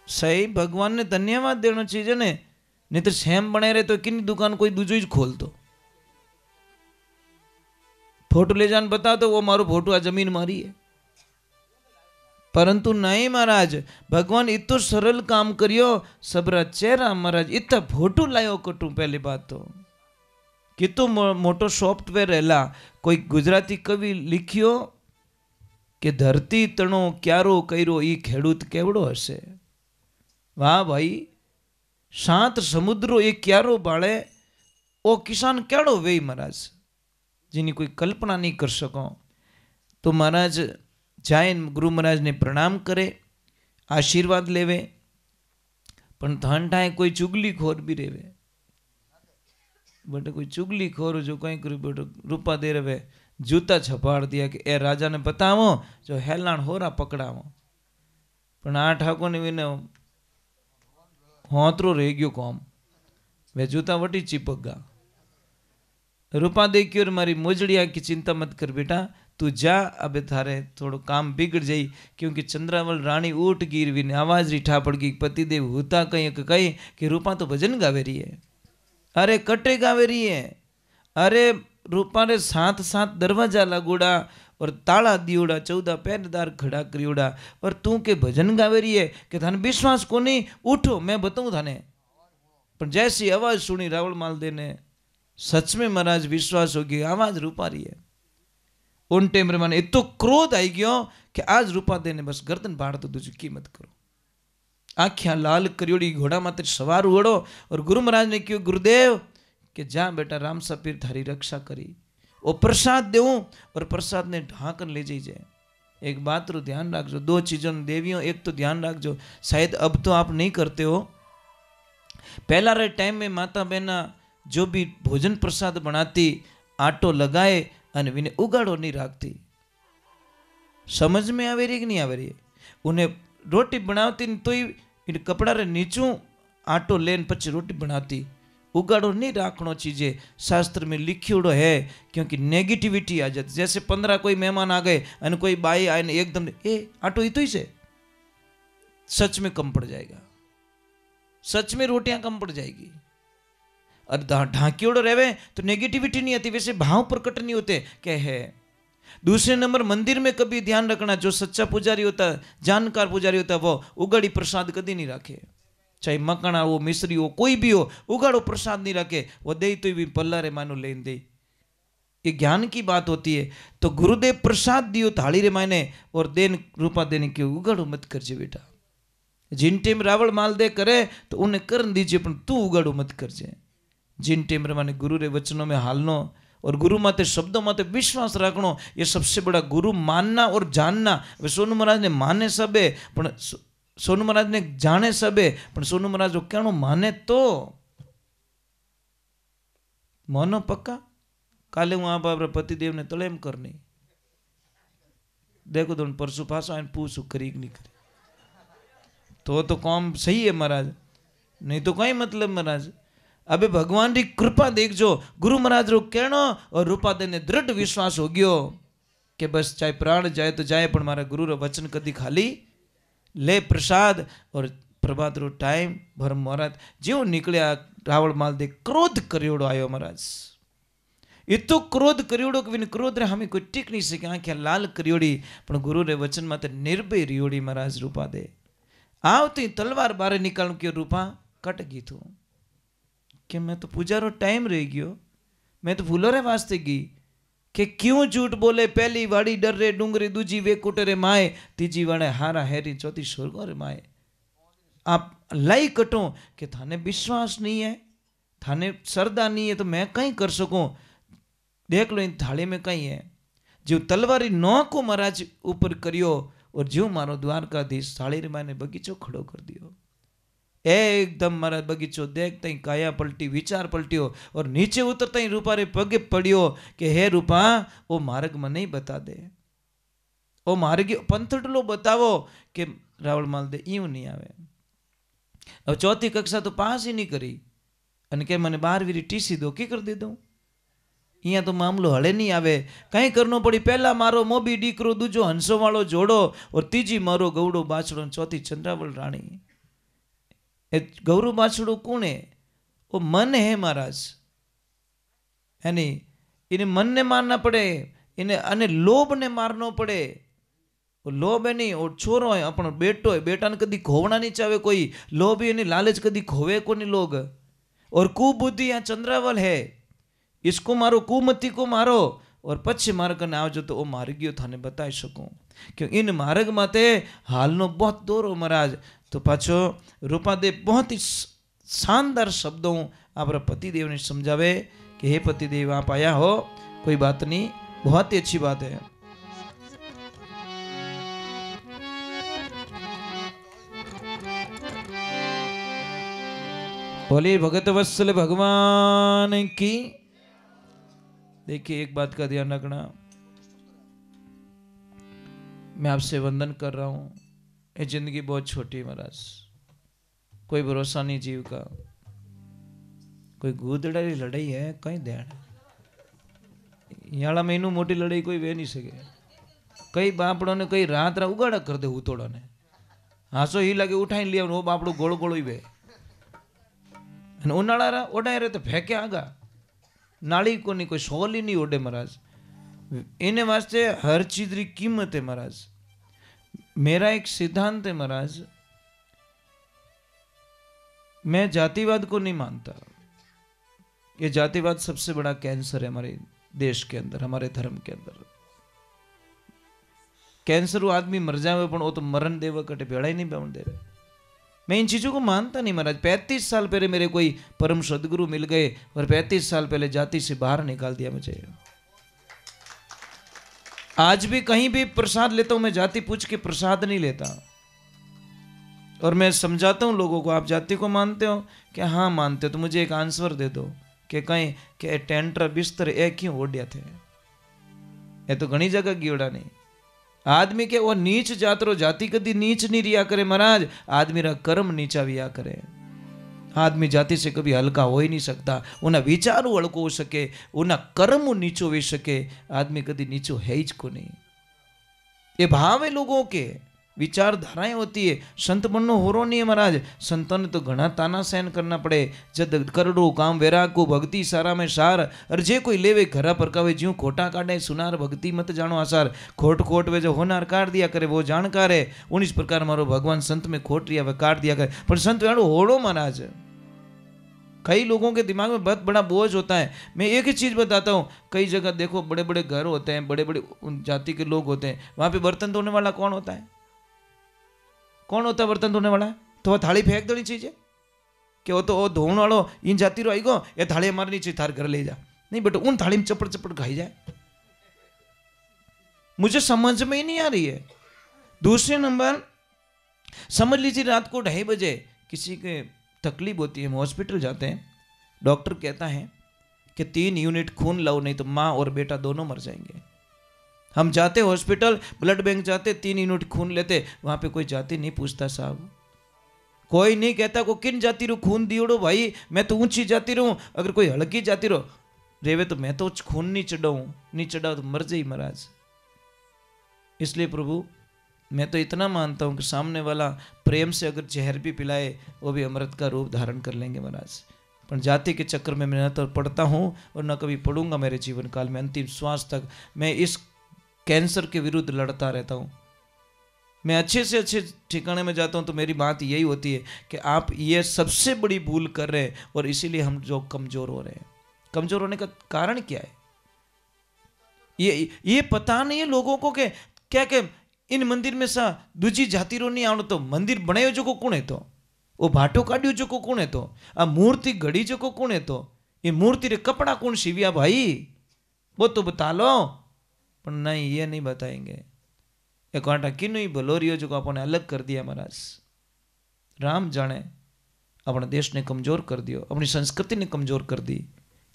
सही भगवान ने धन्यवाद देना चाहिए ने, नहीं तो सेम बने रहे तो किन दुकान कोई दूजो ही खोल दो। फोटो ले जान बता तो वो मारो फोटो आ जमीन मारी है, परंतु नहीं महाराज भगवान इतो सरल काम करियो, सबरा चेहरा महाराज इतना फोटो लायो कटू। पहली बात तो कितो मोटो सॉफ्टवेर हेला, कोई गुजराती कवि लिखियो कि धरती तणो क्यारो कईरो ई खेडूत केवड़ो हसे। वाह भाई, 7 समुद्रो एक क्यारो बाळे ओ किसान केड़ो वे महाराज, जिनी कोई कल्पना नहीं कर सको। तो महाराज जाए गुरु महाराज ने प्रणाम करे, आशीर्वाद लेवे, पण थांठाए कोई चुगली खोर भी रेवे। बटे कोई चुगली खोर जो कहीं करी बेटो रूपा दे रहे जूता छपाड़ दिया कि ए राजा ने बतावो जो हेलाण होरा पकड़ावो, पण आ ठाकुर ने विने होतरो रह गयो कॉम, वे जूता वटी चिपक गा। रूपा देखियो और मारी मोजड़िया की चिंता मत कर बेटा, तू जा, अब थारे थोड़ो काम बिगड़ जाई, क्योंकि चंद्रावल रानी उठ गिरवी ने आवाज रिठा पड़ गई। पतिदेव होता कहीं कि रूपा तो भजन गावे रही है, अरे कटे गावे रही है, अरे रूपा रे 7 दरवाजा लगोड़ा और ताला दियोड़ा, 14 पैरदार खड़ा करियोड़ा, और तू के भजन गावे रही है कि थाने विश्वास को नहीं, उठो मैं बताऊं थाने। पर जैसी आवाज सुनी रावल मालदे ने, सच में महाराज विश्वास हो गया आवाज रूपा रही है। उन टाइम माने इतो क्रोध आई गयो कि आज रूपा दे ने बस गर्दन बाढ़ तो दूजी कीमत करो। आख्या लाल करियोड़ी घोड़ा माते सवार हुड़ो और गुरु महाराज ने कहो गुरुदेव कि जा बेटा राम सपीर थारी रक्षा करी, वो प्रसाद देऊं और प्रसाद ने ढांकर ले जाइए। एक बात रो ध्यान रखो, 2 चीजों देवियों, एक तो ध्यान रखो, शायद अब तो आप नहीं करते हो, पहला रे टाइम में माता बहना जो भी भोजन प्रसाद बनाती आटो लगाए अने विने उगाड़ो नहीं रखती। समझ में आवे रही कि नहीं आवे रही? उन्हें रोटी बनावती तो ही कपड़ा रे नीचू आटो लेन पछी रोटी बनाती, उगाड़ो नहीं राखनो चीजें, शास्त्र में लिखियोड़ो है, क्योंकि नेगेटिविटी आ जाती। जैसे 15 कोई मेहमान आ गए और कोई बाई आए ने एकदम ए आटो ही तो ही से, सच में कम पड़ जाएगा, सच में रोटियां कम पड़ जाएगी। और ढांकियोड़ो रहे तो नेगेटिविटी नहीं आती, वैसे भाव प्रकट नहीं होते क्या है। दूसरे नंबर मंदिर में कभी ध्यान रखना, जो सच्चा पुजारी होता है, जानकार पुजारी होता है, वो उगाड़ी प्रसाद कभी नहीं रखे, चाहे मकाना हो मिस्री हो कोई भी हो, उगाड़ो प्रसाद नहीं रखे, वो दे तो भी पल्ला रे मानो लेन दे। ये ज्ञान की बात होती है। तो गुरुदेव प्रसाद दियो थाली रे मायने और देन रूपा देने के उगाड़ो मत करजे बेटा। जिन टेम रावण माल दे करे तो उन्हें कर दीजिए, पर तू उगाड़ो मत करजे। जिन टेम रे माने गुरु रे वचनों में हालनो और गुरु माते शब्दों माते विश्वास रखनो, ये सबसे बड़ा गुरु मानना और जानना। वे सोनू महाराज ने माने सबे, पण सोनू महाराज ने जाने सबे, पण सोनू महाराज जो कहनो माने तो मोनो पक्का। काले हूँ आप पतिदेव ने तलेम करनी, देखो तो परसों पासो आने पूछू करी नहीं करी, तो काम सही है महाराज, नहीं तो कहीं मतलब महाराज। अबे भगवान की कृपा देख जो गुरु महाराज रो कहनो और रूपा दे ने दृढ़ विश्वास हो गयो कि बस चाहे प्राण जाए तो जाए, पर मारा गुरु रो वचन कदी खाली ले प्रसाद। और प्रभात रो टाइम भर महाराज जो निकलिया रावण माल दे क्रोध करियोड़ो आयो महाराज, इतो क्रोध करियोड़ो कि क्रोध रे हमें कोई टिक नहीं सके, आंखें लाल करियोड़ी, पण गुरु रे वचन माते निर्भय रियोड़ी महाराज रूपा दे। आवती तलवार बारे निकाल के रूपा कट गई थू कि मैं तो पूजा रो टाइम रह गयो, मैं तो भूलो रे वास्ते गई कि क्यों झूठ बोले। पहली वाड़ी डर रे डूंगरी, दूजी वे कुटरे माए, तीजी वाड़े हारा हैरी, चौथी स्वर्गो रे माए। आप लाई कटो कि थाने विश्वास नहीं है, थाने श्रद्धा नहीं है, तो मैं कहीं कर सकूं। देख लो इन थाली में कहीं है, जो तलवारी नौ को महाराज ऊपर करियो और जो मारो द्वारकाधीश थाली रे माने बगीचो खड़ो कर दियो। एकदम महाराज बगीचो देखता ही काया पलटी, विचार पलटियो और नीचे उतरता ही रूपा रे पगे पड़ियो कि हे रूपा वो मार्ग में नहीं बता दे, ओ मारे गयो पंथडलो बतावो कि रावल मालदे यूं नहीं आवे। अब चौथी कक्षा तो पास ही नहीं करी अने के मने 12वीं टीसी दो की कर दे दूं। અહીંયા तो मामलो हले नहीं आवे कहीं करनो पड़ी। पहला मारो मोबी डीकरो, दूजो हंसो वालो जोड़ो और तीजी मारो गौड़ो बाछड़ो, चौथी चंद्रावल रानी। ए गौरू बाछड़ो कौन है? वो मन है महाराज, है नहीं? इन्हें मन ने मारना पड़े, इन्हें अने लोभ ने मारनो पड़े। वो लोभ है नहीं, और छोरो है अपनो बेटो है, बेटा ने कदी खोवना नहीं चाहे कोई। लोभ है नहीं, लालच कदी खोवे को नहीं लोग। और कुबुद्धि यहाँ चंद्रावल है, इसको मारो, कुमति को मारो और पछी मार्ग कने आवजो तो वो मार्गियो थाने बताई सकूं। क्यों इन मार्ग माते हालनो बहुत दोरो महाराज। तो पाछो रूपादेव बहुत ही शानदार शब्दों आप पतिदेव ने समझावे कि हे पतिदेव आप आया हो, कोई बात नहीं, बहुत ही अच्छी बात है। बोले भगत वत्सल भगवान की। देखिए एक बात का ध्यान रखना, मैं आपसे वंदन कर रहा हूं। ये जिंदगी बहुत छोटी महाराज, कोई भरोसा नहीं जीव का। कोई गूदड़ी लड़ाई है कहीं ध्यान याला में इनू मोटी लड़ाई कोई वे नहीं सके। कई बापड़ों ने कई रात रात उगाड़ा कर दे उतोड़ा ने, हासो ही लगे उठाई लिया वो बापड़ो गोल गोल ही वे उनाड़ा ओडाए रहे तो फेंके आगा नाली को नहीं, कोई सोल ही नहीं ओडे महाराज। इन्हें वास्ते हर चीज की कीमत है महाराज। मेरा एक सिद्धांत है महाराज, मैं जातिवाद को नहीं मानता। ये जातिवाद सबसे बड़ा कैंसर है हमारे देश के अंदर, हमारे धर्म के अंदर। कैंसर वो आदमी मर जावे पण वो तो मरण देव कटे भेड़ा ही नहीं बैठ दे रहे। मैं इन चीजों को मानता नहीं महाराज। 35 साल पहले मेरे कोई परम सदगुरु मिल गए और 35 साल पहले जाति से बाहर निकाल दिया मुझे। आज भी कहीं भी प्रसाद लेता हूं मैं जाति पूछ के प्रसाद नहीं लेता। और मैं समझाता हूं लोगों को, आप जाति को मानते हो? कि हाँ मानते हो। तो मुझे एक आंसर दे दो कि कहीं के टेंटर बिस्तर एक क्यों ओढ़िया थे? ये तो घनी जगह गियोड़ा नहीं। आदमी के वो नीच जातरो जाति कदी नीच नहीं रिया करे महाराज, आदमी रा कर्म नीचा विया करे। आदमी जाति से कभी हल्का हो ही नहीं सकता। उन्हें विचारू हल्को हो सके, उन्हें कर्म नीचो वे सके। आदमी कदी नीचो है ही को नहीं। ये भाव है लोगों के, विचारधाराएं होती है। संत बननो होरो नहीं है महाराज। संतों ने तो घना ताना सहन करना पड़े। जद करड़ो काम वैराग को भक्ति सारा में सार। और जे कोई लेवे घरा पर कवे ज्यों खोटा काटे सुनार भक्ति मत जानो आसार। खोट खोट वे जो होनार काट दिया करे वो जानकार है। 19 प्रकार मारो भगवान संत में खोट रिया वे काट दिया करे। पर संत यारो होड़ो महाराज। कई लोगों के दिमाग में बहुत बड़ा बोझ होता है। मैं एक ही चीज बताता हूँ, कई जगह देखो बड़े बड़े घर होते हैं, बड़े बड़े जाति के लोग होते हैं, वहां पे बर्तन धोने वाला कौन होता है? कौन होता है बर्तन धोने वाला? तो वह थाली फेंक देनी चाहिए कि वो तो वो धोने वालो इन जाति रो आई गो, ये थाली हमारे नीचे थार घर ले जा। नहीं बेटा, उन थाली में चपड़ चपड़ खाई जाए। मुझे समझ में ही नहीं आ रही है। दूसरे नंबर, समझ लीजिए रात को 2:30 बजे किसी के तकलीफ होती है, हम हॉस्पिटल जाते हैं, डॉक्टर कहता है कि 3 यूनिट खून लाओ नहीं तो माँ और बेटा दोनों मर जाएंगे। हम जाते हॉस्पिटल, ब्लड बैंक जाते, 3 यूनिट खून लेते, वहां पे कोई जाति नहीं पूछता साहब। कोई नहीं कहता को किन जाति रो खून दियोड़ो भाई, मैं तो ऊंची जाति रो, अगर कोई हल्की जाति रो रेवे तो मैं तो खून नहीं चढ़ाऊं, नहीं चढ़ाओ तो मर जाई महाराज। इसलिए प्रभु मैं तो इतना मानता हूं कि सामने वाला प्रेम से अगर जहर भी पिलाए वो भी अमृत का रूप धारण कर लेंगे महाराज। पर जाति के चक्कर में मैं न तो पढ़ता हूं और न कभी पढ़ूंगा मेरे जीवन काल में। अंतिम श्वास तक मैं इस कैंसर के विरुद्ध लड़ता रहता हूं। मैं अच्छे से अच्छे ठिकाने में जाता हूं तो मेरी बात यही होती है कि आप ये सबसे बड़ी भूल कर रहे हैं और इसीलिए हम जो कमजोर हो रहे हैं। कमजोर होने का कारण क्या है? ये पता नहीं है लोगों को कि क्या क्या इन मंदिर में सा दूजी जाति रो नहीं आवड़ो तो मंदिर बनायो जो को कोण है? तो वो भाटो काढ़ियो जो को कोण है? तो आ मूर्ति घड़ी जो को कोण है? तो ये मूर्ति रे कपड़ा कौन सीविया भाई? वो तो बता लो। पर नहीं, ये नहीं बताएंगे। एक कांटा किन्नु ही भलोरियो जो को अपने अलग कर दिया महाराज। राम जाने अपने देश ने कमजोर कर दियो, अपनी संस्कृति ने कमजोर कर दी,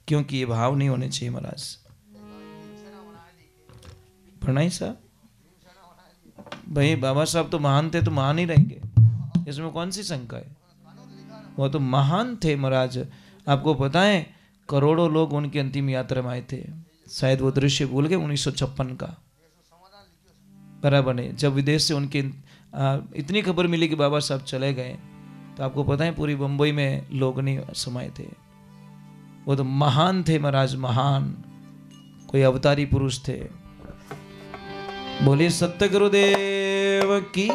क्योंकि ये भाव नहीं होने चाहिए महाराज। भरणाई साहब भाई बाबा साहब तो महान थे तो महान ही रहेंगे, इसमें कौन सी शंका है। वो तो महान थे महाराज। आपको पता है करोड़ों लोग उनकी अंतिम यात्रा में आए थे। शायद वो दृश्य भूल गए 1956 का, बराबर है, जब विदेश से उनकी इतनी खबर मिली कि बाबा साहब चले गए, तो आपको पता है पूरी बंबई में लोग नहीं समाये थे। वो तो महान थे महाराज, महान, कोई अवतारी पुरुष थे। बोलिए सत्य गुरुदेव की।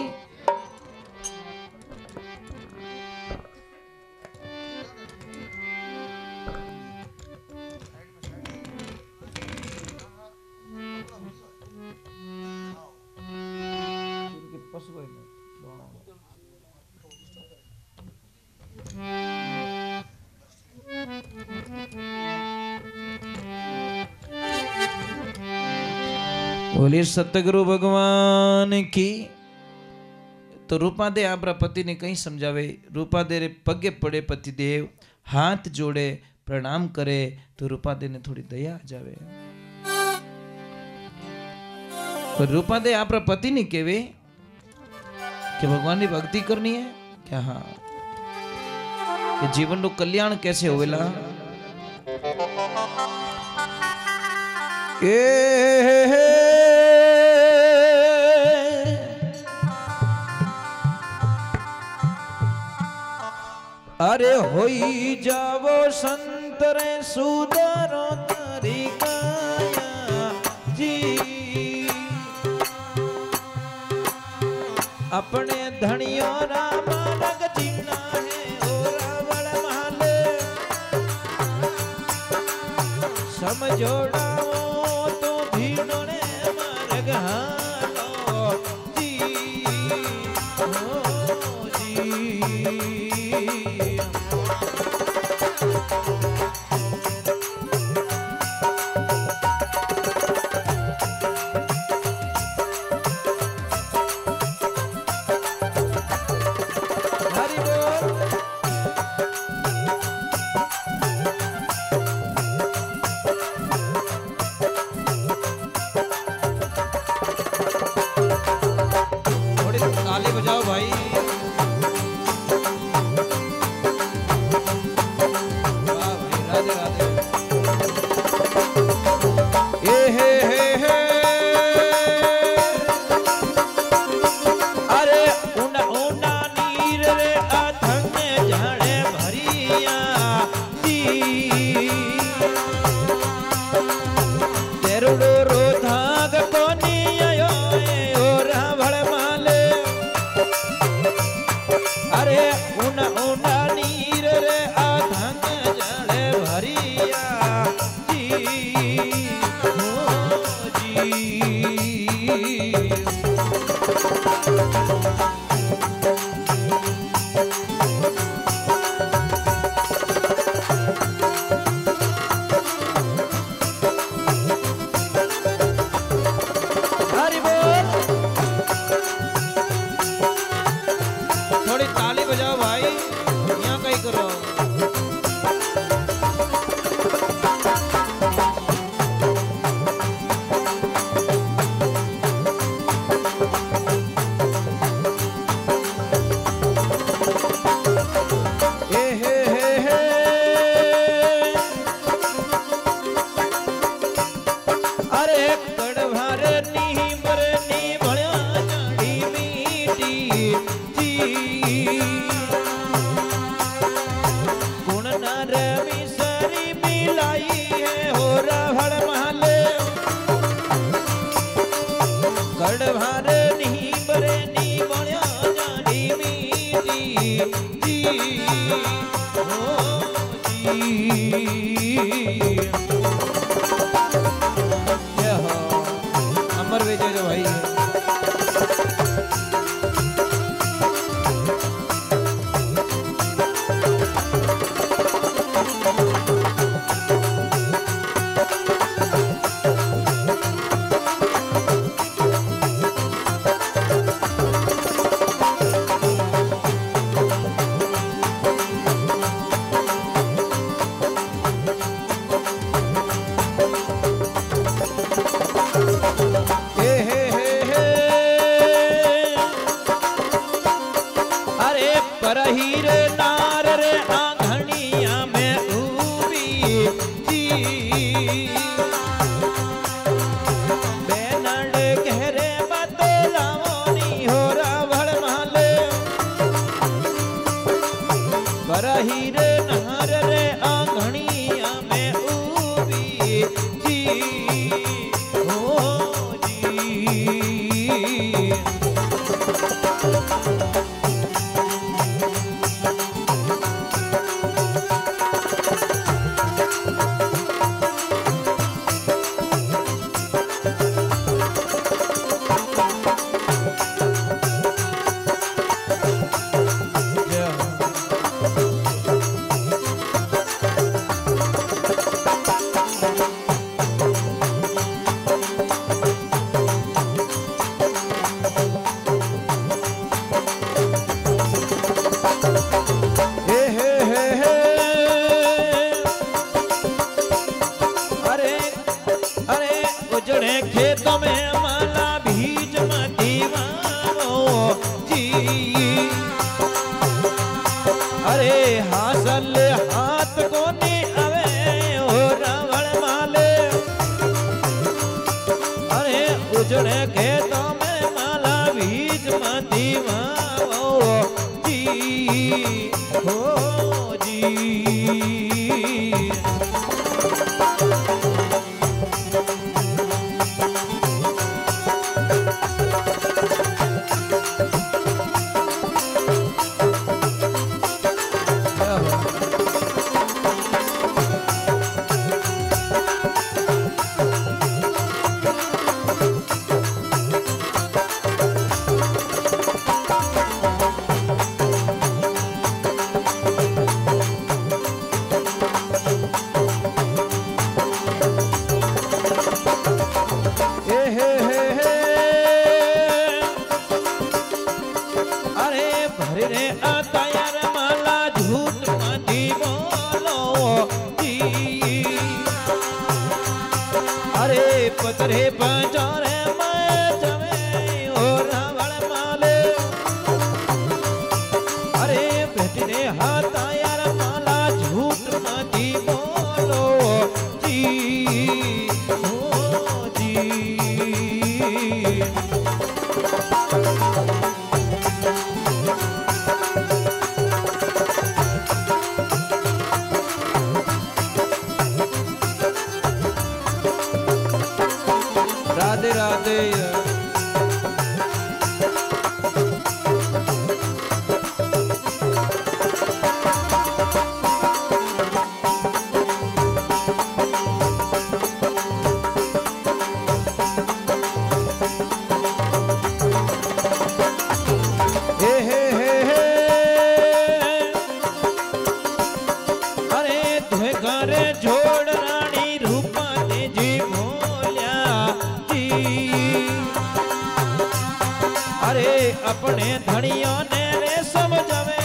बोलिए सतगुरु भगवान की। तो रूपादे आपरा पति ने कहीं समझावे, रूपादे रे पगे पड़े पतिदेव, हाथ जोड़े प्रणाम करे, तो रूपादे ने थोड़ी दया आ जावे। पर रूपादे आपरा पति ने केवे कि भगवान की भक्ति करनी है क्या, हाँ, कि जीवन नो कल्याण कैसे होवेला। अरे होई जावो संत रे सुधरो तारी काया जी, अपने धनियो राम रग जीना है ओ रावण माले, समझोड़ाओ तो भीनो ने मार्ग हालो जी, ओ जी। नार रे आंगणिया में ऊबी जी बेनड़ घेरे बतलावनी हो रावण माले करही रे नार रे आंगणिया में ऊबी जी हो जी उजड़े खेतों में माला बीज मती मारो जी अरे हासल हाथ को नहीं आवे ओ रावण माले अरे उजड़े खेतों में माला बीज मती मारो जी हो जी रे अतयर माला झूठ मती बोलो जी अरे पतरे पंजरे मैं जमे ओ रावण माले अरे बेटरे हतयर माला झूठ मती बोलो जी हो जी राधे राधे अरे तुहे घरे जोड़ रानी रूपा ने जी भोल्या जी अरे अपने धड़ियों ने रे समझवे